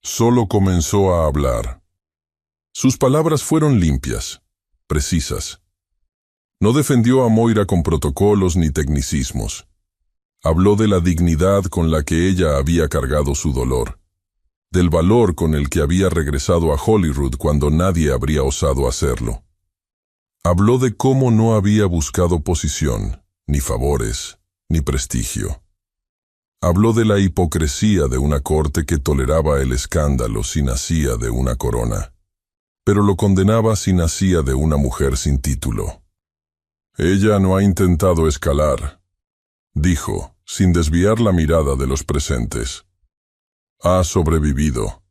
solo comenzó a hablar. Sus palabras fueron limpias, precisas. No defendió a Moira con protocolos ni tecnicismos. Habló de la dignidad con la que ella había cargado su dolor, del valor con el que había regresado a Holyrood cuando nadie habría osado hacerlo. Habló de cómo no había buscado posición, ni favores, ni prestigio. Habló de la hipocresía de una corte que toleraba el escándalo si nacía de una corona, pero lo condenaba si nacía de una mujer sin título. Ella no ha intentado escalar, dijo, sin desviar la mirada de los presentes. Ha sobrevivido,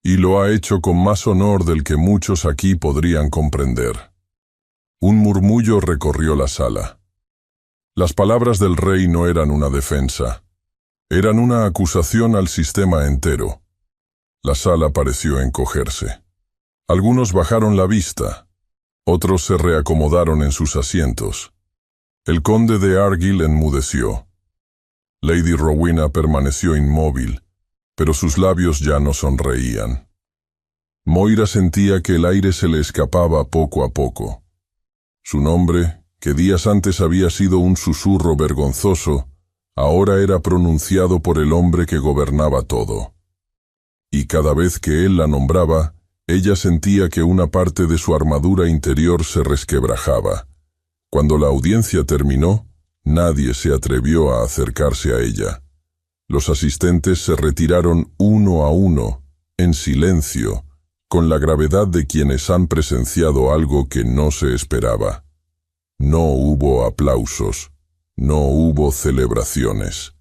y lo ha hecho con más honor del que muchos aquí podrían comprender. Un murmullo recorrió la sala. Las palabras del rey no eran una defensa, eran una acusación al sistema entero. La sala pareció encogerse. Algunos bajaron la vista, otros se reacomodaron en sus asientos. El conde de Argyll enmudeció. Lady Rowena permaneció inmóvil, pero sus labios ya no sonreían. Moira sentía que el aire se le escapaba poco a poco. Su nombre, que días antes había sido un susurro vergonzoso, ahora era pronunciado por el hombre que gobernaba todo. Y cada vez que él la nombraba, ella sentía que una parte de su armadura interior se resquebrajaba. Cuando la audiencia terminó, nadie se atrevió a acercarse a ella. Los asistentes se retiraron uno a uno, en silencio, con la gravedad de quienes han presenciado algo que no se esperaba. No hubo aplausos, no hubo celebraciones.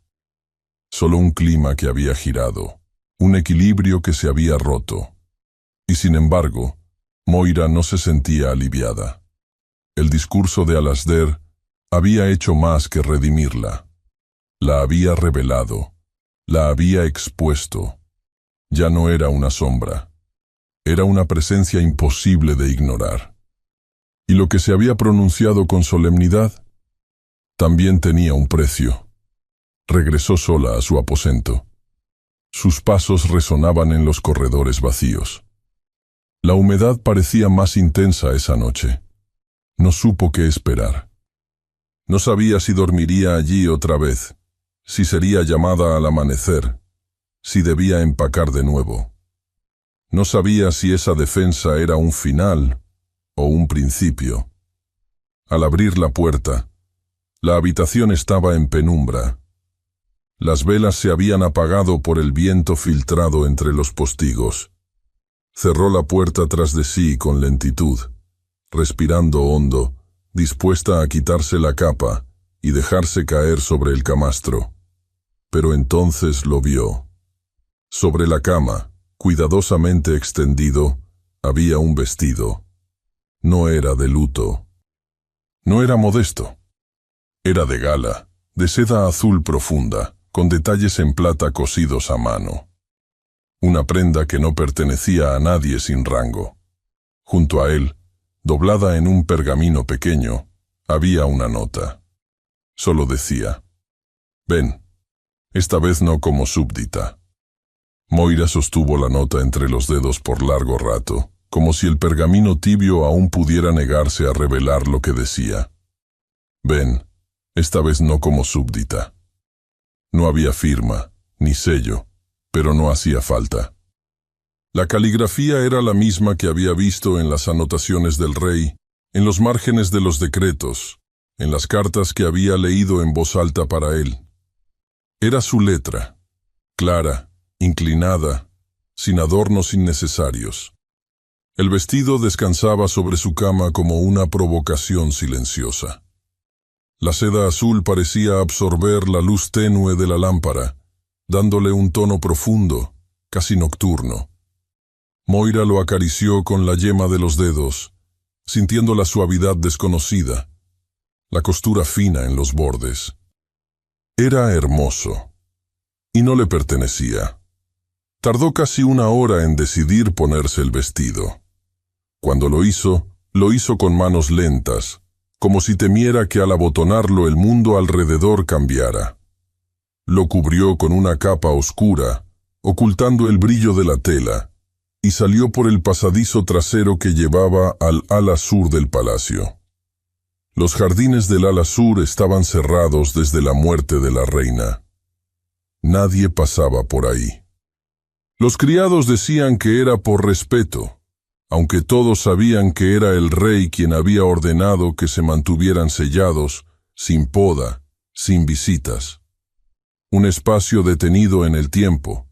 Solo un clima que había girado, un equilibrio que se había roto. Y sin embargo, Moira no se sentía aliviada. El discurso de Alasdair había hecho más que redimirla. La había revelado, la había expuesto. Ya no era una sombra. Era una presencia imposible de ignorar. Y lo que se había pronunciado con solemnidad también tenía un precio. Regresó sola a su aposento. Sus pasos resonaban en los corredores vacíos. La humedad parecía más intensa esa noche. No supo qué esperar. No sabía si dormiría allí otra vez, si sería llamada al amanecer, si debía empacar de nuevo. No sabía si esa defensa era un final o un principio. Al abrir la puerta, la habitación estaba en penumbra. Las velas se habían apagado por el viento filtrado entre los postigos. Cerró la puerta tras de sí con lentitud, respirando hondo, dispuesta a quitarse la capa y dejarse caer sobre el camastro. Pero entonces lo vio. Sobre la cama, cuidadosamente extendido, había un vestido. No era de luto. No era modesto. Era de gala, de seda azul profunda, con detalles en plata cosidos a mano. una prenda que no pertenecía a nadie sin rango. Junto a él, doblada en un pergamino pequeño, había una nota. Solo decía: «Ven, esta vez no como súbdita». Moira sostuvo la nota entre los dedos por largo rato, como si el pergamino tibio aún pudiera negarse a revelar lo que decía. «Ven, esta vez no como súbdita». No había firma, ni sello, pero no hacía falta. La caligrafía era la misma que había visto en las anotaciones del rey, en los márgenes de los decretos, en las cartas que había leído en voz alta para él. Era su letra, clara, inclinada, sin adornos innecesarios. El vestido descansaba sobre su cama como una provocación silenciosa. La seda azul parecía absorber la luz tenue de la lámpara, dándole un tono profundo, casi nocturno. Moira lo acarició con la yema de los dedos, sintiendo la suavidad desconocida, la costura fina en los bordes. Era hermoso, y no le pertenecía. Tardó casi una hora en decidir ponerse el vestido. Cuando lo hizo con manos lentas, como si temiera que al abotonarlo el mundo alrededor cambiara. Lo cubrió con una capa oscura, ocultando el brillo de la tela, y salió por el pasadizo trasero que llevaba al ala sur del palacio. Los jardines del ala sur estaban cerrados desde la muerte de la reina. Nadie pasaba por ahí. Los criados decían que era por respeto, aunque todos sabían que era el rey quien había ordenado que se mantuvieran sellados, sin poda, sin visitas. Un espacio detenido en el tiempo,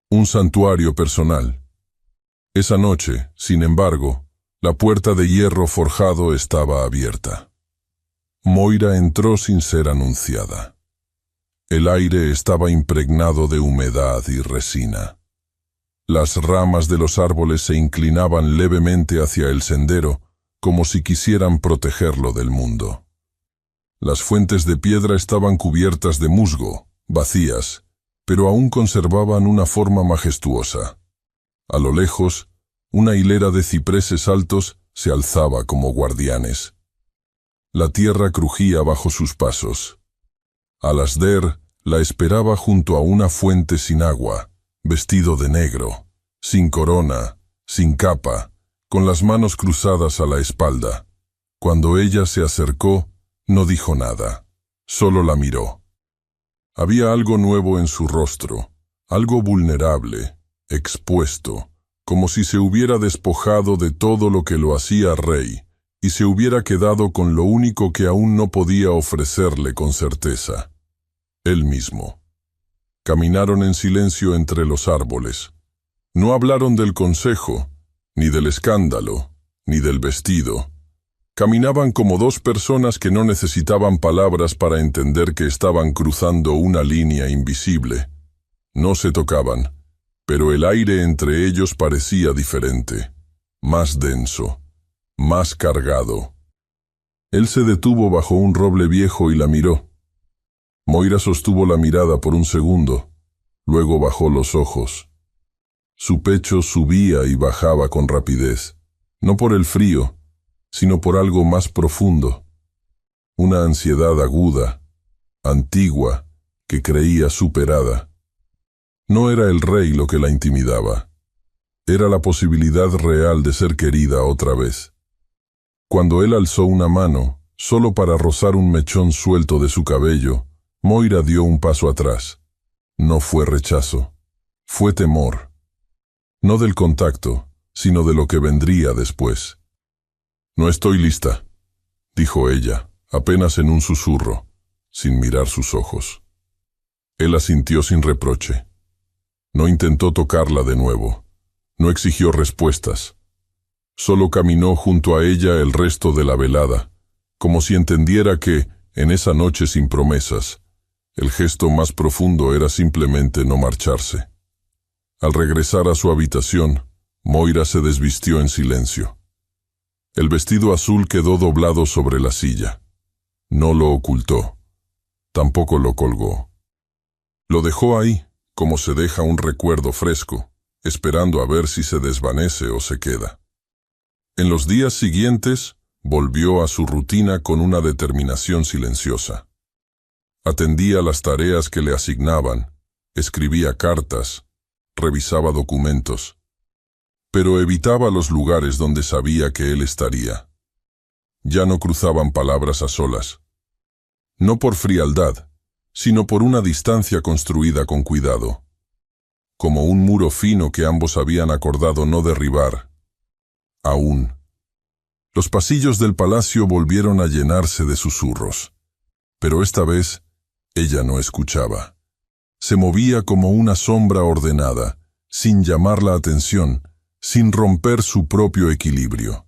un santuario personal. Esa noche, sin embargo, la puerta de hierro forjado estaba abierta. Moira entró sin ser anunciada. El aire estaba impregnado de humedad y resina. Las ramas de los árboles se inclinaban levemente hacia el sendero, como si quisieran protegerlo del mundo. Las fuentes de piedra estaban cubiertas de musgo, vacías, pero aún conservaban una forma majestuosa. A lo lejos, una hilera de cipreses altos se alzaba como guardianes. La tierra crujía bajo sus pasos. Alasdair la esperaba junto a una fuente sin agua, vestido de negro, sin corona, sin capa, con las manos cruzadas a la espalda. Cuando ella se acercó, no dijo nada, solo la miró. Había algo nuevo en su rostro, algo vulnerable, expuesto, como si se hubiera despojado de todo lo que lo hacía rey, y se hubiera quedado con lo único que aún no podía ofrecerle con certeza: él mismo. Caminaron en silencio entre los árboles. No hablaron del consejo, ni del escándalo, ni del vestido. Caminaban como dos personas que no necesitaban palabras para entender que estaban cruzando una línea invisible. No se tocaban, pero el aire entre ellos parecía diferente, más denso, más cargado. Él se detuvo bajo un roble viejo y la miró. Moira sostuvo la mirada por un segundo, luego bajó los ojos. Su pecho subía y bajaba con rapidez, no por el frío, sino por algo más profundo, una ansiedad aguda, antigua, que creía superada. No era el rey lo que la intimidaba, era la posibilidad real de ser querida otra vez. Cuando él alzó una mano, solo para rozar un mechón suelto de su cabello, Moira dio un paso atrás. No fue rechazo, fue temor. No del contacto, sino de lo que vendría después. «No estoy lista», dijo ella, apenas en un susurro, sin mirar sus ojos. Él asintió sin reproche. No intentó tocarla de nuevo, no exigió respuestas. Solo caminó junto a ella el resto de la velada, como si entendiera que, en esa noche sin promesas, el gesto más profundo era simplemente no marcharse. Al regresar a su habitación, Moira se desvistió en silencio. El vestido azul quedó doblado sobre la silla. No lo ocultó. Tampoco lo colgó. Lo dejó ahí, como se deja un recuerdo fresco, esperando a ver si se desvanece o se queda. En los días siguientes, volvió a su rutina con una determinación silenciosa. Atendía las tareas que le asignaban, escribía cartas, revisaba documentos, pero evitaba los lugares donde sabía que él estaría. Ya no cruzaban palabras a solas. No por frialdad, sino por una distancia construida con cuidado, como un muro fino que ambos habían acordado no derribar. Aún. Los pasillos del palacio volvieron a llenarse de susurros, pero esta vez ella no escuchaba. Se movía como una sombra ordenada, sin llamar la atención, sin romper su propio equilibrio.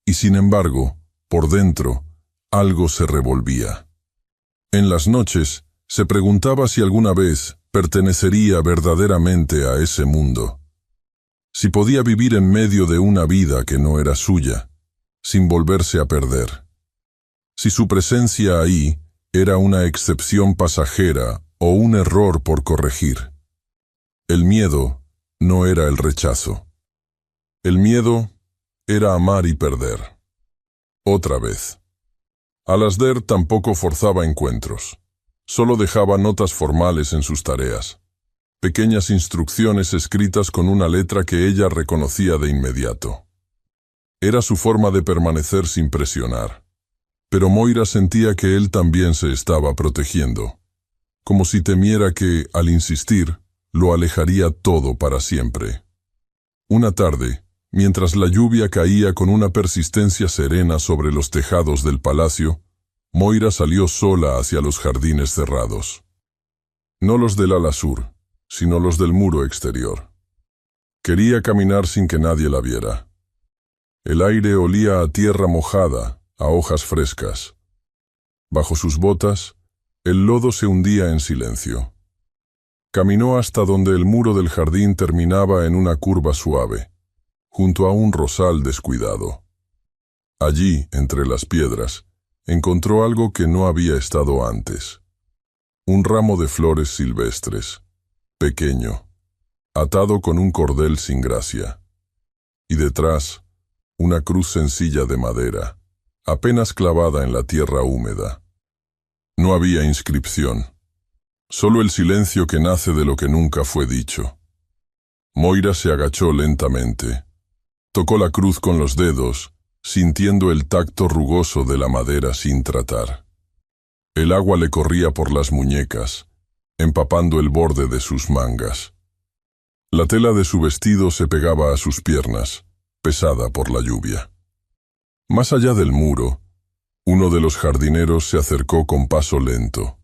Y sin embargo, por dentro, algo se revolvía. En las noches, se preguntaba si alguna vez pertenecería verdaderamente a ese mundo. Si podía vivir en medio de una vida que no era suya, sin volverse a perder. Si su presencia ahí era una excepción pasajera o un error por corregir. El miedo no era el rechazo. El miedo era amar y perder. Otra vez. Alasdair tampoco forzaba encuentros. Solo dejaba notas formales en sus tareas. Pequeñas instrucciones escritas con una letra que ella reconocía de inmediato. Era su forma de permanecer sin presionar. Pero Moira sentía que él también se estaba protegiendo, como si temiera que, al insistir, lo alejaría todo para siempre. Una tarde, mientras la lluvia caía con una persistencia serena sobre los tejados del palacio, Moira salió sola hacia los jardines cerrados. No los del ala sur, sino los del muro exterior. Quería caminar sin que nadie la viera. El aire olía a tierra mojada, a hojas frescas. Bajo sus botas, el lodo se hundía en silencio. Caminó hasta donde el muro del jardín terminaba en una curva suave, junto a un rosal descuidado. Allí, entre las piedras, encontró algo que no había estado antes. Un ramo de flores silvestres, pequeño, atado con un cordel sin gracia. Y detrás, una cruz sencilla de madera, apenas clavada en la tierra húmeda. No había inscripción, solo el silencio que nace de lo que nunca fue dicho. Moira se agachó lentamente. Tocó la cruz con los dedos, sintiendo el tacto rugoso de la madera sin tratar. El agua le corría por las muñecas, empapando el borde de sus mangas. La tela de su vestido se pegaba a sus piernas, pesada por la lluvia. Más allá del muro, uno de los jardineros se acercó con paso lento.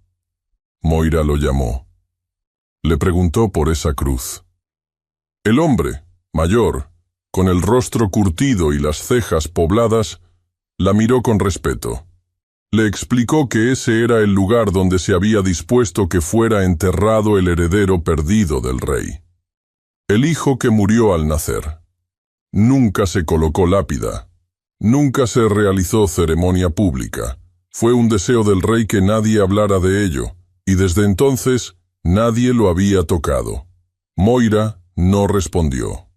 Moira lo llamó. Le preguntó por esa cruz. El hombre, mayor, con el rostro curtido y las cejas pobladas, la miró con respeto. Le explicó que ese era el lugar donde se había dispuesto que fuera enterrado el heredero perdido del rey. El hijo que murió al nacer. Nunca se colocó lápida. Nunca se realizó ceremonia pública. Fue un deseo del rey que nadie hablara de ello, y desde entonces nadie lo había tocado. Moira no respondió.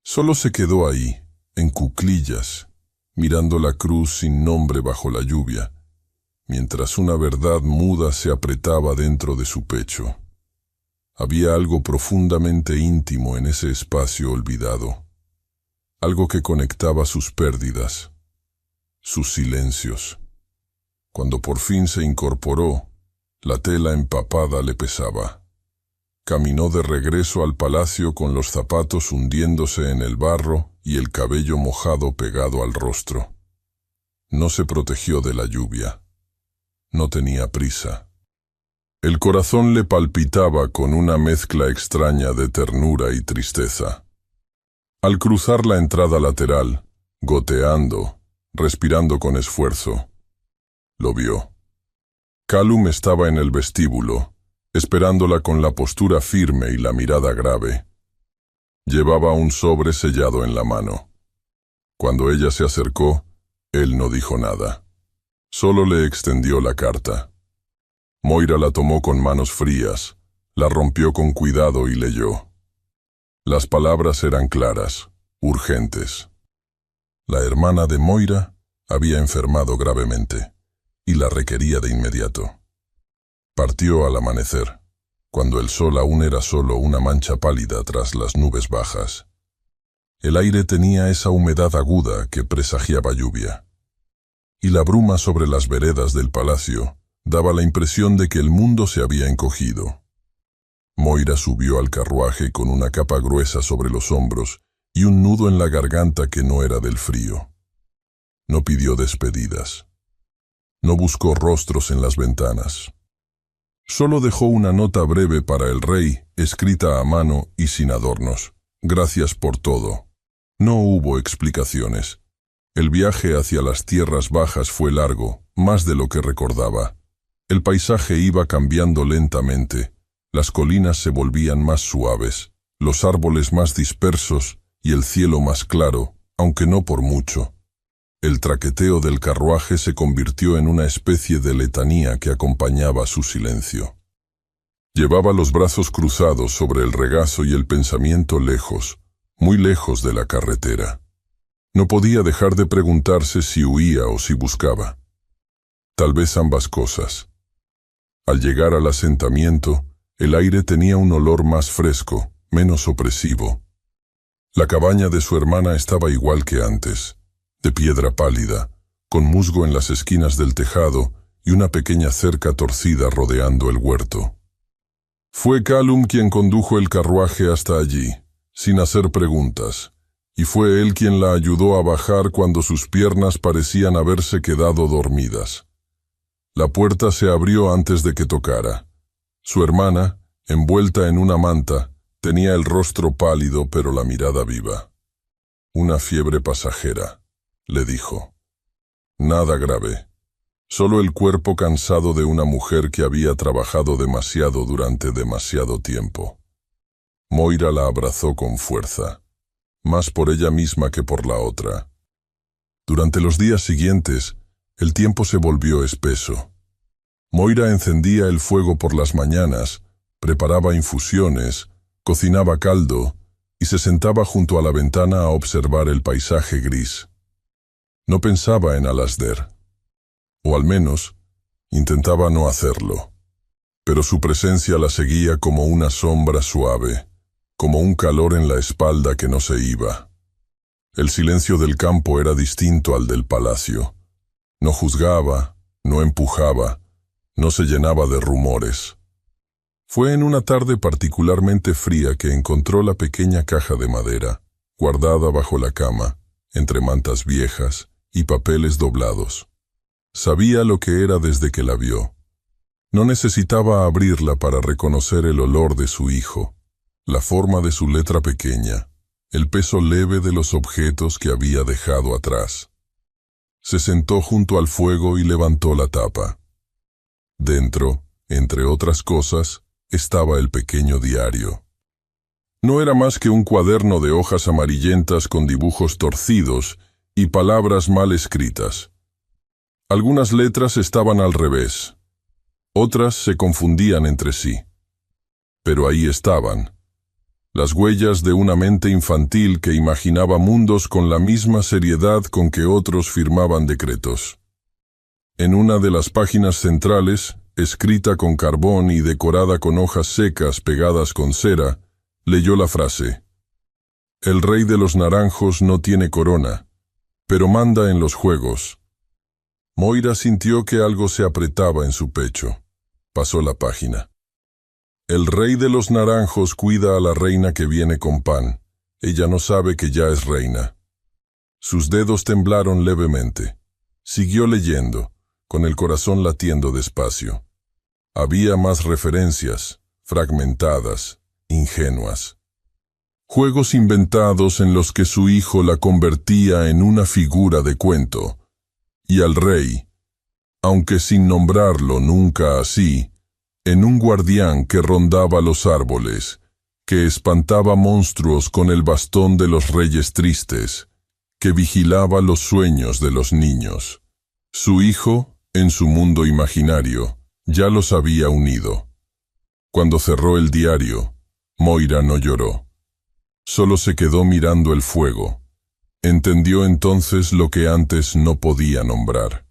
Solo se quedó ahí, en cuclillas, mirando la cruz sin nombre bajo la lluvia, mientras una verdad muda se apretaba dentro de su pecho. Había algo profundamente íntimo en ese espacio olvidado. Algo que conectaba sus pérdidas, sus silencios. Cuando por fin se incorporó, la tela empapada le pesaba. Caminó de regreso al palacio con los zapatos hundiéndose en el barro y el cabello mojado pegado al rostro. No se protegió de la lluvia. No tenía prisa. El corazón le palpitaba con una mezcla extraña de ternura y tristeza. Al cruzar la entrada lateral, goteando, respirando con esfuerzo, lo vio. Callum estaba en el vestíbulo, esperándola con la postura firme y la mirada grave. Llevaba un sobre sellado en la mano. Cuando ella se acercó, él no dijo nada. Solo le extendió la carta. Moira la tomó con manos frías, la rompió con cuidado y leyó. Las palabras eran claras, urgentes. La hermana de Moira había enfermado gravemente y la requería de inmediato. Partió al amanecer, cuando el sol aún era solo una mancha pálida tras las nubes bajas. El aire tenía esa humedad aguda que presagiaba lluvia, y la bruma sobre las veredas del palacio daba la impresión de que el mundo se había encogido. Moira subió al carruaje con una capa gruesa sobre los hombros y un nudo en la garganta que no era del frío. No pidió despedidas. No buscó rostros en las ventanas. Solo dejó una nota breve para el rey, escrita a mano y sin adornos. Gracias por todo. No hubo explicaciones. El viaje hacia las tierras bajas fue largo, más de lo que recordaba. El paisaje iba cambiando lentamente. Las colinas se volvían más suaves, los árboles más dispersos y el cielo más claro, aunque no por mucho. El traqueteo del carruaje se convirtió en una especie de letanía que acompañaba su silencio. Llevaba los brazos cruzados sobre el regazo y el pensamiento lejos, muy lejos de la carretera. No podía dejar de preguntarse si huía o si buscaba. Tal vez ambas cosas. Al llegar al asentamiento, el aire tenía un olor más fresco, menos opresivo. La cabaña de su hermana estaba igual que antes, de piedra pálida, con musgo en las esquinas del tejado y una pequeña cerca torcida rodeando el huerto. Fue Callum quien condujo el carruaje hasta allí, sin hacer preguntas, y fue él quien la ayudó a bajar cuando sus piernas parecían haberse quedado dormidas. La puerta se abrió antes de que tocara. Su hermana, envuelta en una manta, tenía el rostro pálido pero la mirada viva. «Una fiebre pasajera», le dijo. «Nada grave. Solo el cuerpo cansado de una mujer que había trabajado demasiado durante demasiado tiempo». Moira la abrazó con fuerza, más por ella misma que por la otra. Durante los días siguientes, el tiempo se volvió espeso. Moira encendía el fuego por las mañanas, preparaba infusiones, cocinaba caldo y se sentaba junto a la ventana a observar el paisaje gris. No pensaba en Alasdair, o al menos intentaba no hacerlo, pero su presencia la seguía como una sombra suave, como un calor en la espalda que no se iba. El silencio del campo era distinto al del palacio. No juzgaba, no empujaba, no se llenaba de rumores. Fue en una tarde particularmente fría que encontró la pequeña caja de madera, guardada bajo la cama, entre mantas viejas y papeles doblados. Sabía lo que era desde que la vio. No necesitaba abrirla para reconocer el olor de su hijo, la forma de su letra pequeña, el peso leve de los objetos que había dejado atrás. Se sentó junto al fuego y levantó la tapa. Dentro, entre otras cosas, estaba el pequeño diario. No era más que un cuaderno de hojas amarillentas con dibujos torcidos y palabras mal escritas. Algunas letras estaban al revés, otras se confundían entre sí. Pero ahí estaban, las huellas de una mente infantil que imaginaba mundos con la misma seriedad con que otros firmaban decretos. En una de las páginas centrales, escrita con carbón y decorada con hojas secas pegadas con cera, leyó la frase: «El rey de los naranjos no tiene corona, pero manda en los juegos». Moira sintió que algo se apretaba en su pecho. Pasó la página. «El rey de los naranjos cuida a la reina que viene con pan. Ella no sabe que ya es reina». Sus dedos temblaron levemente. Siguió leyendo, con el corazón latiendo despacio. Había más referencias, fragmentadas, ingenuas. Juegos inventados en los que su hijo la convertía en una figura de cuento, y al rey, aunque sin nombrarlo nunca así, en un guardián que rondaba los árboles, que espantaba monstruos con el bastón de los reyes tristes, que vigilaba los sueños de los niños. Su hijo, en su mundo imaginario, ya los había unido. Cuando cerró el diario, Moira no lloró. Solo se quedó mirando el fuego. Entendió entonces lo que antes no podía nombrar.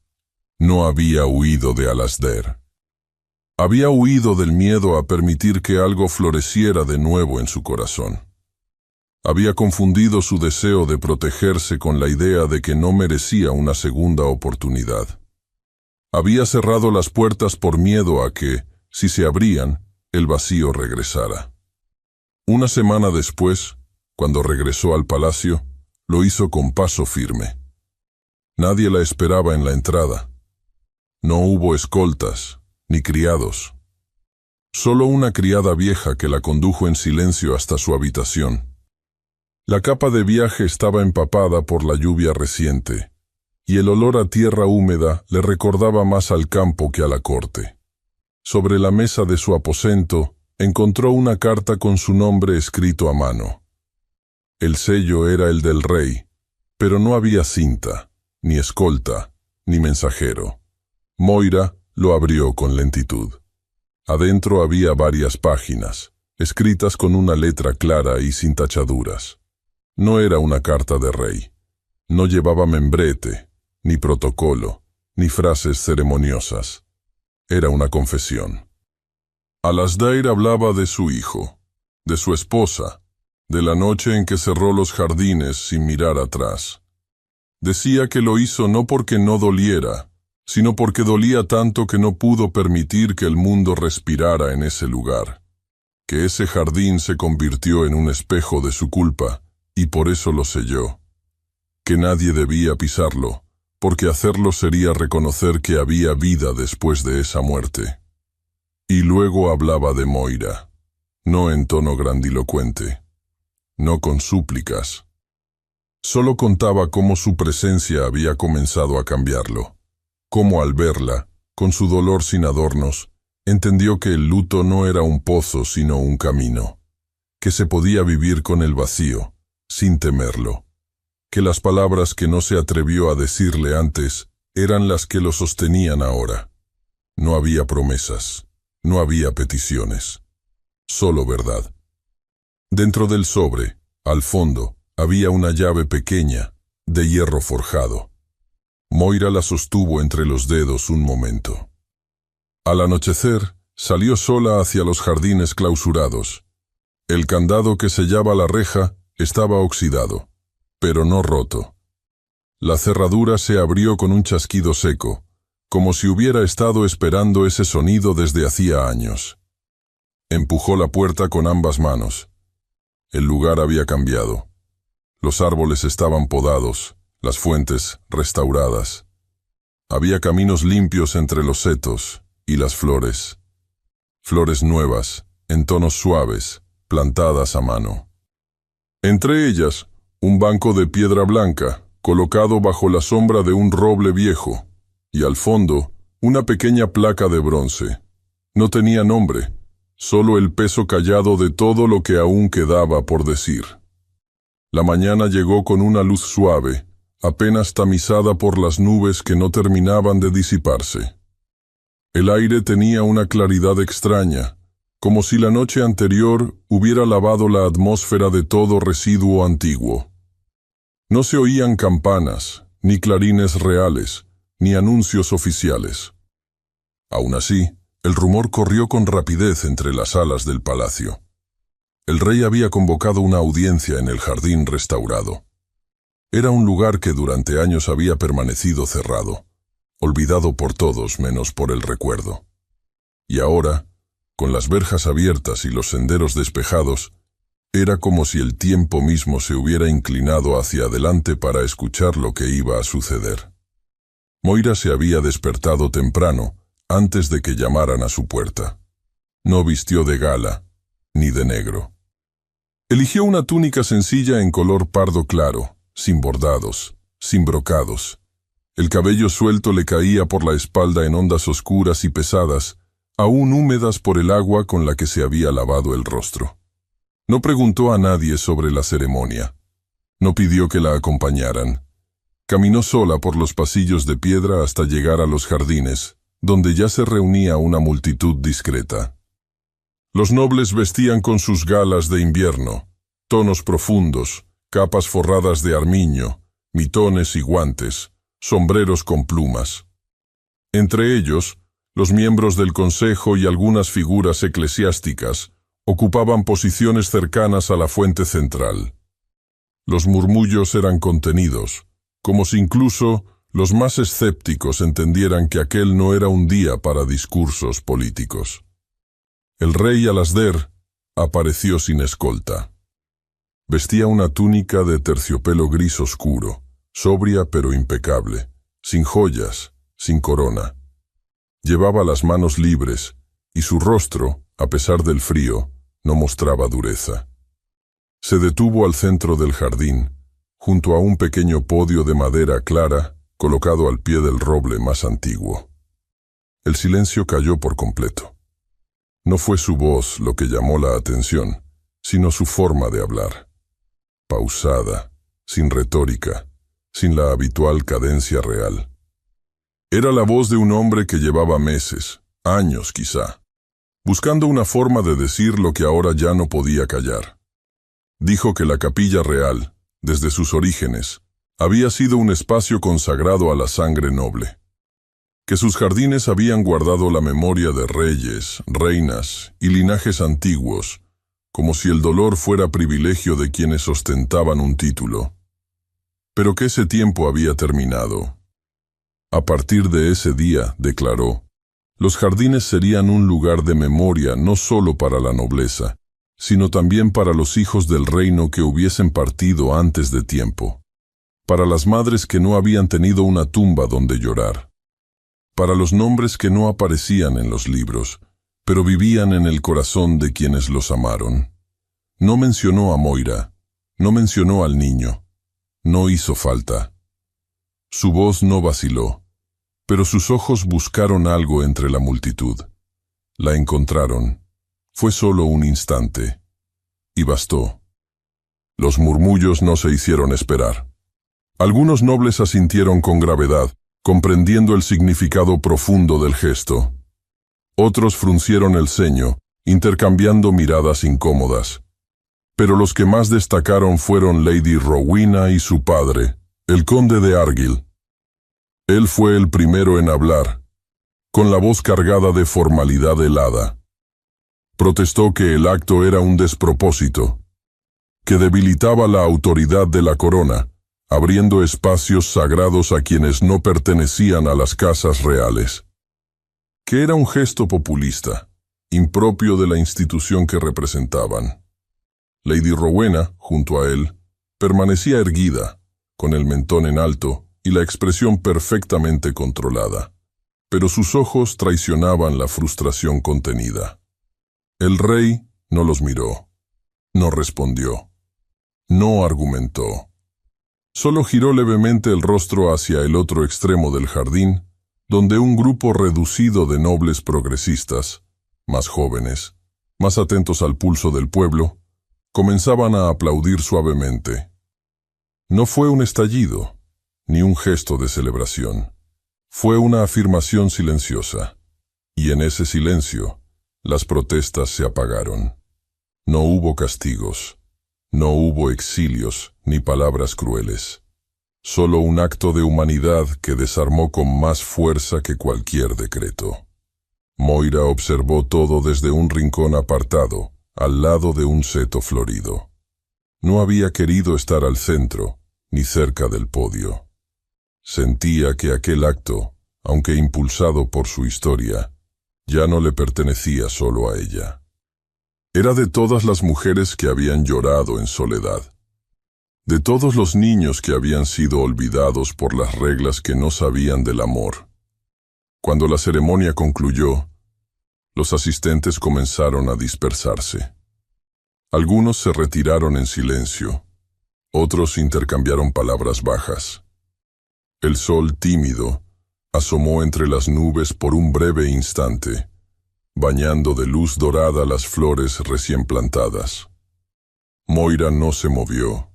No había huido de Alasdair. Había huido del miedo a permitir que algo floreciera de nuevo en su corazón. Había confundido su deseo de protegerse con la idea de que no merecía una segunda oportunidad. Había cerrado las puertas por miedo a que, si se abrían, el vacío regresara. Una semana después, cuando regresó al palacio, lo hizo con paso firme. Nadie la esperaba en la entrada. No hubo escoltas, ni criados. Solo una criada vieja que la condujo en silencio hasta su habitación. La capa de viaje estaba empapada por la lluvia reciente, y el olor a tierra húmeda le recordaba más al campo que a la corte. Sobre la mesa de su aposento encontró una carta con su nombre escrito a mano. El sello era el del rey, pero no había cinta, ni escolta, ni mensajero. Moira lo abrió con lentitud. Adentro había varias páginas, escritas con una letra clara y sin tachaduras. No era una carta de rey. No llevaba membrete, ni protocolo, ni frases ceremoniosas. Era una confesión. Alasdair hablaba de su hijo, de su esposa, de la noche en que cerró los jardines sin mirar atrás. Decía que lo hizo no porque no doliera, sino porque dolía tanto que no pudo permitir que el mundo respirara en ese lugar, que ese jardín se convirtió en un espejo de su culpa, y por eso lo selló, que nadie debía pisarlo, porque hacerlo sería reconocer que había vida después de esa muerte. Y luego hablaba de Moira, no en tono grandilocuente, no con súplicas. Solo contaba cómo su presencia había comenzado a cambiarlo, cómo al verla, con su dolor sin adornos, entendió que el luto no era un pozo sino un camino, que se podía vivir con el vacío, sin temerlo, que las palabras que no se atrevió a decirle antes eran las que lo sostenían ahora. No había promesas, no había peticiones, solo verdad. Dentro del sobre, al fondo, había una llave pequeña, de hierro forjado. Moira la sostuvo entre los dedos un momento. Al anochecer, salió sola hacia los jardines clausurados. El candado que sellaba la reja estaba oxidado, pero no roto. La cerradura se abrió con un chasquido seco, como si hubiera estado esperando ese sonido desde hacía años. Empujó la puerta con ambas manos. El lugar había cambiado. Los árboles estaban podados, las fuentes restauradas. Había caminos limpios entre los setos y las flores. Flores nuevas, en tonos suaves, plantadas a mano. Entre ellas, un banco de piedra blanca, colocado bajo la sombra de un roble viejo, y al fondo, una pequeña placa de bronce. No tenía nombre, solo el peso callado de todo lo que aún quedaba por decir. La mañana llegó con una luz suave, apenas tamizada por las nubes que no terminaban de disiparse. El aire tenía una claridad extraña, como si la noche anterior hubiera lavado la atmósfera de todo residuo antiguo. No se oían campanas, ni clarines reales, ni anuncios oficiales. Aún así, el rumor corrió con rapidez entre las salas del palacio. El rey había convocado una audiencia en el jardín restaurado. Era un lugar que durante años había permanecido cerrado, olvidado por todos menos por el recuerdo. Y ahora, con las verjas abiertas y los senderos despejados, era como si el tiempo mismo se hubiera inclinado hacia adelante para escuchar lo que iba a suceder. Moira se había despertado temprano, antes de que llamaran a su puerta. No vistió de gala, ni de negro. Eligió una túnica sencilla en color pardo claro, sin bordados, sin brocados. El cabello suelto le caía por la espalda en ondas oscuras y pesadas, aún húmedas por el agua con la que se había lavado el rostro. No preguntó a nadie sobre la ceremonia. No pidió que la acompañaran. Caminó sola por los pasillos de piedra hasta llegar a los jardines, donde ya se reunía una multitud discreta. Los nobles vestían con sus galas de invierno, tonos profundos, capas forradas de armiño, mitones y guantes, sombreros con plumas. Entre ellos, los miembros del consejo y algunas figuras eclesiásticas ocupaban posiciones cercanas a la fuente central. Los murmullos eran contenidos, como si incluso los más escépticos entendieran que aquel no era un día para discursos políticos. El rey Alasdair apareció sin escolta. Vestía una túnica de terciopelo gris oscuro, sobria pero impecable, sin joyas, sin corona. Llevaba las manos libres, y su rostro, a pesar del frío, no mostraba dureza. Se detuvo al centro del jardín, junto a un pequeño podio de madera clara, colocado al pie del roble más antiguo. El silencio cayó por completo. No fue su voz lo que llamó la atención, sino su forma de hablar. Pausada, sin retórica, sin la habitual cadencia real. Era la voz de un hombre que llevaba meses, años quizá, buscando una forma de decir lo que ahora ya no podía callar. Dijo que la capilla real, desde sus orígenes, había sido un espacio consagrado a la sangre noble, que sus jardines habían guardado la memoria de reyes, reinas y linajes antiguos, como si el dolor fuera privilegio de quienes ostentaban un título, pero que ese tiempo había terminado. A partir de ese día, declaró, los jardines serían un lugar de memoria no solo para la nobleza, sino también para los hijos del reino que hubiesen partido antes de tiempo, para las madres que no habían tenido una tumba donde llorar, para los nombres que no aparecían en los libros, pero vivían en el corazón de quienes los amaron. No mencionó a Moira, no mencionó al niño, no hizo falta. Su voz no vaciló, pero sus ojos buscaron algo entre la multitud. La encontraron. Fue solo un instante, y bastó. Los murmullos no se hicieron esperar. Algunos nobles asintieron con gravedad, comprendiendo el significado profundo del gesto. Otros fruncieron el ceño, intercambiando miradas incómodas. Pero los que más destacaron fueron Lady Rowena y su padre, el conde de Argyll. Él fue el primero en hablar, con la voz cargada de formalidad helada. Protestó que el acto era un despropósito, que debilitaba la autoridad de la corona, abriendo espacios sagrados a quienes no pertenecían a las casas reales. Que era un gesto populista, impropio de la institución que representaban. Lady Rowena, junto a él, permanecía erguida, con el mentón en alto y la expresión perfectamente controlada, pero sus ojos traicionaban la frustración contenida. El rey no los miró, no respondió, no argumentó. Solo giró levemente el rostro hacia el otro extremo del jardín, donde un grupo reducido de nobles progresistas, más jóvenes, más atentos al pulso del pueblo, comenzaban a aplaudir suavemente. No fue un estallido, ni un gesto de celebración. Fue una afirmación silenciosa, y en ese silencio, las protestas se apagaron. No hubo castigos, no hubo exilios ni palabras crueles. Solo un acto de humanidad que desarmó con más fuerza que cualquier decreto. Moira observó todo desde un rincón apartado, al lado de un seto florido. No había querido estar al centro, ni cerca del podio. Sentía que aquel acto, aunque impulsado por su historia, ya no le pertenecía solo a ella. Era de todas las mujeres que habían llorado en soledad, de todos los niños que habían sido olvidados por las reglas que no sabían del amor. Cuando la ceremonia concluyó, los asistentes comenzaron a dispersarse. Algunos se retiraron en silencio, otros intercambiaron palabras bajas. El sol tímido asomó entre las nubes por un breve instante, bañando de luz dorada las flores recién plantadas. Moira no se movió.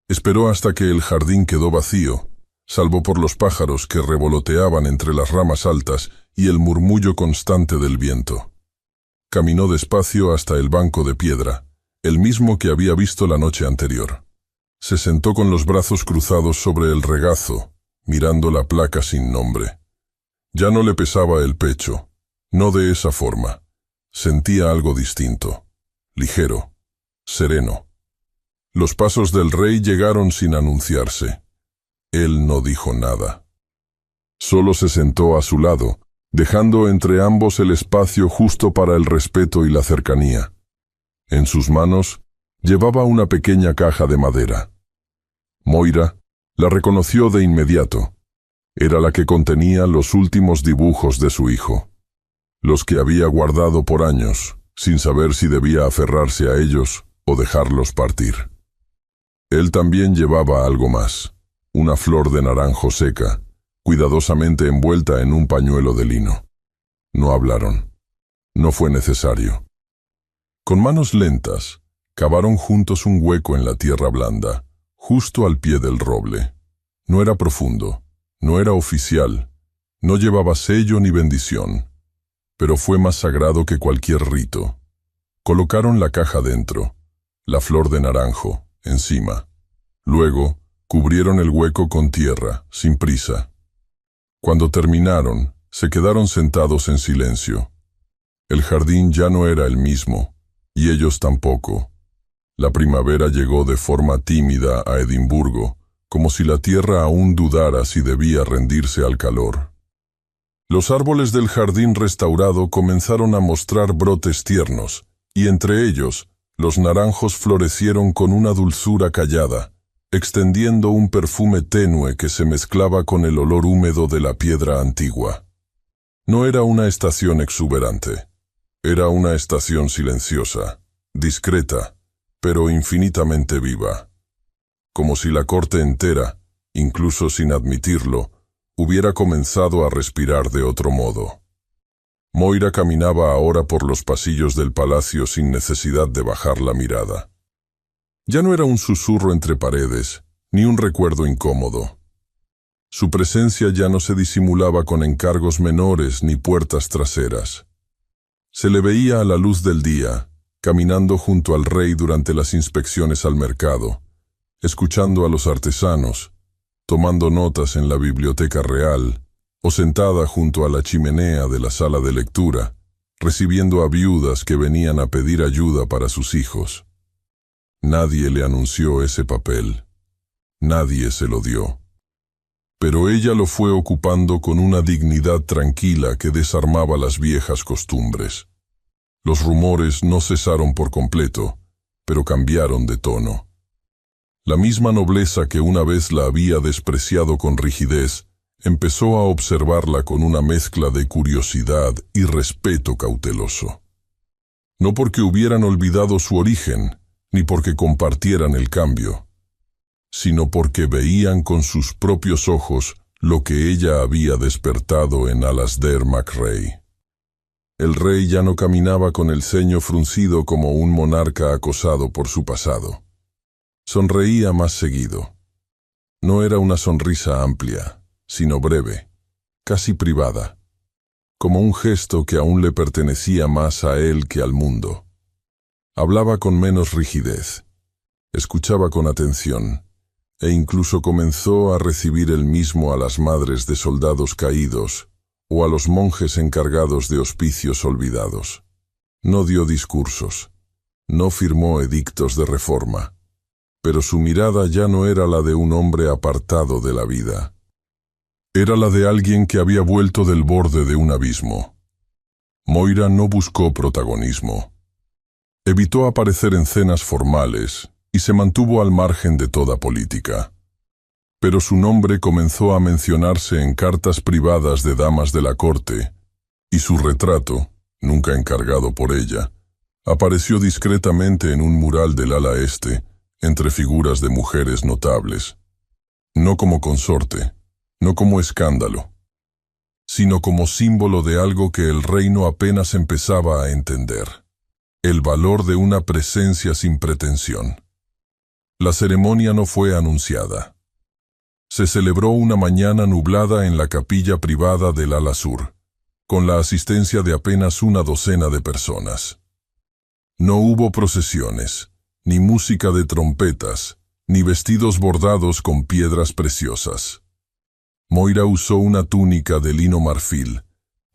Esperó hasta que el jardín quedó vacío, salvo por los pájaros que revoloteaban entre las ramas altas y el murmullo constante del viento. Caminó despacio hasta el banco de piedra, el mismo que había visto la noche anterior. Se sentó con los brazos cruzados sobre el regazo, mirando la placa sin nombre. Ya no le pesaba el pecho, no de esa forma. Sentía algo distinto, ligero, sereno. Los pasos del rey llegaron sin anunciarse. Él no dijo nada. Solo se sentó a su lado, dejando entre ambos el espacio justo para el respeto y la cercanía. En sus manos llevaba una pequeña caja de madera. Moira la reconoció de inmediato. Era la que contenía los últimos dibujos de su hijo, los que había guardado por años, sin saber si debía aferrarse a ellos o dejarlos partir. Él también llevaba algo más, una flor de naranjo seca, cuidadosamente envuelta en un pañuelo de lino. No hablaron. No fue necesario. Con manos lentas, cavaron juntos un hueco en la tierra blanda, justo al pie del roble. No era profundo, no era oficial, no llevaba sello ni bendición, pero fue más sagrado que cualquier rito. Colocaron la caja dentro, la flor de naranjo, encima. Luego, cubrieron el hueco con tierra, sin prisa. Cuando terminaron, se quedaron sentados en silencio. El jardín ya no era el mismo, y ellos tampoco. La primavera llegó de forma tímida a Edimburgo, como si la tierra aún dudara si debía rendirse al calor. Los árboles del jardín restaurado comenzaron a mostrar brotes tiernos, y entre ellos, los naranjos florecieron con una dulzura callada, extendiendo un perfume tenue que se mezclaba con el olor húmedo de la piedra antigua. No era una estación exuberante. Era una estación silenciosa, discreta, pero infinitamente viva. Como si la corte entera, incluso sin admitirlo, hubiera comenzado a respirar de otro modo. Moira caminaba ahora por los pasillos del palacio sin necesidad de bajar la mirada. Ya no era un susurro entre paredes, ni un recuerdo incómodo. Su presencia ya no se disimulaba con encargos menores ni puertas traseras. Se le veía a la luz del día, caminando junto al rey durante las inspecciones al mercado, escuchando a los artesanos, tomando notas en la biblioteca real, o sentada junto a la chimenea de la sala de lectura, recibiendo a viudas que venían a pedir ayuda para sus hijos. Nadie le anunció ese papel. Nadie se lo dio. Pero ella lo fue ocupando con una dignidad tranquila que desarmaba las viejas costumbres. Los rumores no cesaron por completo, pero cambiaron de tono. La misma nobleza que una vez la había despreciado con rigidez, empezó a observarla con una mezcla de curiosidad y respeto cauteloso. No porque hubieran olvidado su origen, ni porque compartieran el cambio, sino porque veían con sus propios ojos lo que ella había despertado en Alasdair MacRae. El rey ya no caminaba con el ceño fruncido como un monarca acosado por su pasado. Sonreía más seguido. No era una sonrisa amplia, sino breve, casi privada, como un gesto que aún le pertenecía más a él que al mundo. Hablaba con menos rigidez, escuchaba con atención, e incluso comenzó a recibir él mismo a las madres de soldados caídos o a los monjes encargados de hospicios olvidados. No dio discursos, no firmó edictos de reforma, pero su mirada ya no era la de un hombre apartado de la vida. Era la de alguien que había vuelto del borde de un abismo. Moira no buscó protagonismo. Evitó aparecer en cenas formales y se mantuvo al margen de toda política. Pero su nombre comenzó a mencionarse en cartas privadas de damas de la corte, y su retrato, nunca encargado por ella, apareció discretamente en un mural del ala este, entre figuras de mujeres notables. No como consorte, no como escándalo, sino como símbolo de algo que el reino apenas empezaba a entender: el valor de una presencia sin pretensión. La ceremonia no fue anunciada. Se celebró una mañana nublada en la capilla privada del ala sur, con la asistencia de apenas una docena de personas. No hubo procesiones, ni música de trompetas, ni vestidos bordados con piedras preciosas. Moira usó una túnica de lino marfil,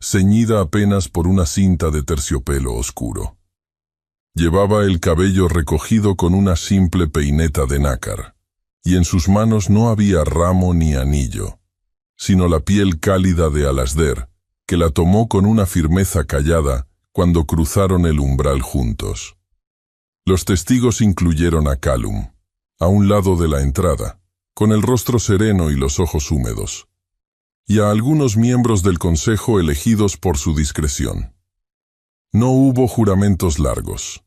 ceñida apenas por una cinta de terciopelo oscuro. Llevaba el cabello recogido con una simple peineta de nácar, y en sus manos no había ramo ni anillo, sino la piel cálida de Alasdair, que la tomó con una firmeza callada cuando cruzaron el umbral juntos. Los testigos incluyeron a Callum, a un lado de la entrada, con el rostro sereno y los ojos húmedos, y a algunos miembros del consejo elegidos por su discreción. No hubo juramentos largos,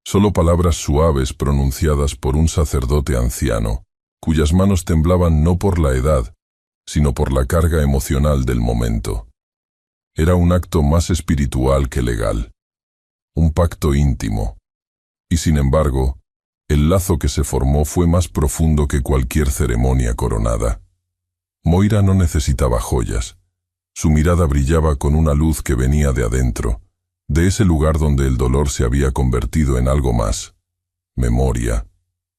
solo palabras suaves pronunciadas por un sacerdote anciano, cuyas manos temblaban no por la edad, sino por la carga emocional del momento. Era un acto más espiritual que legal, un pacto íntimo, y sin embargo, el lazo que se formó fue más profundo que cualquier ceremonia coronada. Moira no necesitaba joyas. Su mirada brillaba con una luz que venía de adentro, de ese lugar donde el dolor se había convertido en algo más: memoria,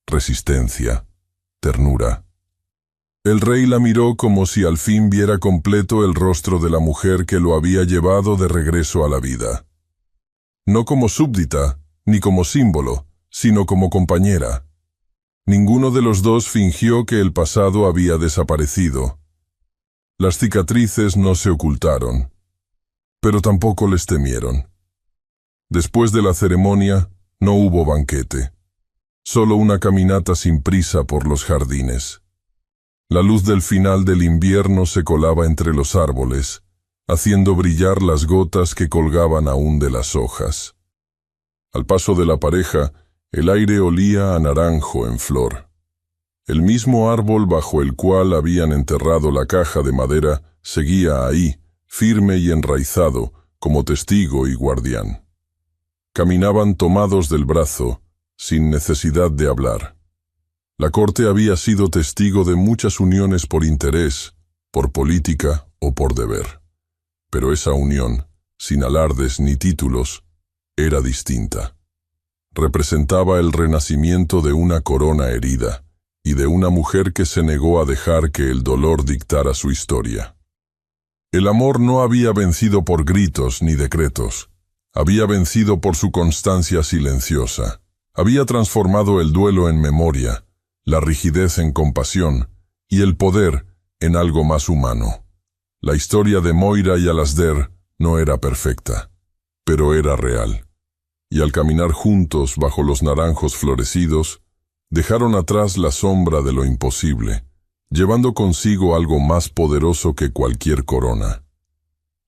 resistencia, ternura. El rey la miró como si al fin viera completo el rostro de la mujer que lo había llevado de regreso a la vida. No como súbdita, ni como símbolo, sino como compañera. Ninguno de los dos fingió que el pasado había desaparecido. Las cicatrices no se ocultaron, pero tampoco les temieron. Después de la ceremonia, no hubo banquete, solo una caminata sin prisa por los jardines. La luz del final del invierno se colaba entre los árboles, haciendo brillar las gotas que colgaban aún de las hojas. Al paso de la pareja, el aire olía a naranjo en flor. El mismo árbol bajo el cual habían enterrado la caja de madera seguía ahí, firme y enraizado, como testigo y guardián. Caminaban tomados del brazo, sin necesidad de hablar. La corte había sido testigo de muchas uniones por interés, por política o por deber. Pero esa unión, sin alardes ni títulos, era distinta. Representaba el renacimiento de una corona herida y de una mujer que se negó a dejar que el dolor dictara su historia. El amor no había vencido por gritos ni decretos, había vencido por su constancia silenciosa, había transformado el duelo en memoria, la rigidez en compasión y el poder en algo más humano. La historia de Moira y Alasdair no era perfecta, pero era real. Y al caminar juntos bajo los naranjos florecidos, dejaron atrás la sombra de lo imposible, llevando consigo algo más poderoso que cualquier corona: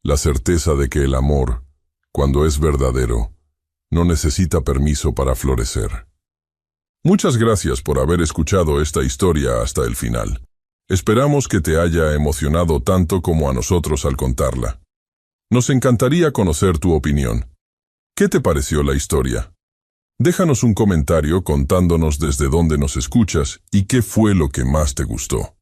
la certeza de que el amor, cuando es verdadero, no necesita permiso para florecer. Muchas gracias por haber escuchado esta historia hasta el final. Esperamos que te haya emocionado tanto como a nosotros al contarla. Nos encantaría conocer tu opinión. ¿Qué te pareció la historia? Déjanos un comentario contándonos desde dónde nos escuchas y qué fue lo que más te gustó.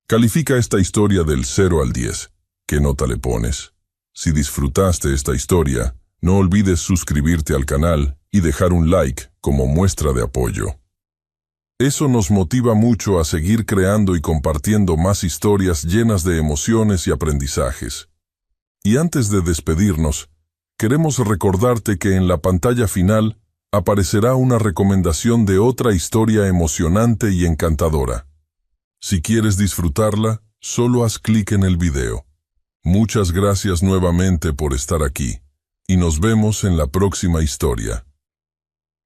Califica esta historia del 0 al 10. ¿Qué nota le pones? Si disfrutaste esta historia, no olvides suscribirte al canal y dejar un like como muestra de apoyo. Eso nos motiva mucho a seguir creando y compartiendo más historias llenas de emociones y aprendizajes. Y antes de despedirnos, queremos recordarte que en la pantalla final aparecerá una recomendación de otra historia emocionante y encantadora. Si quieres disfrutarla, solo haz clic en el video. Muchas gracias nuevamente por estar aquí, y nos vemos en la próxima historia.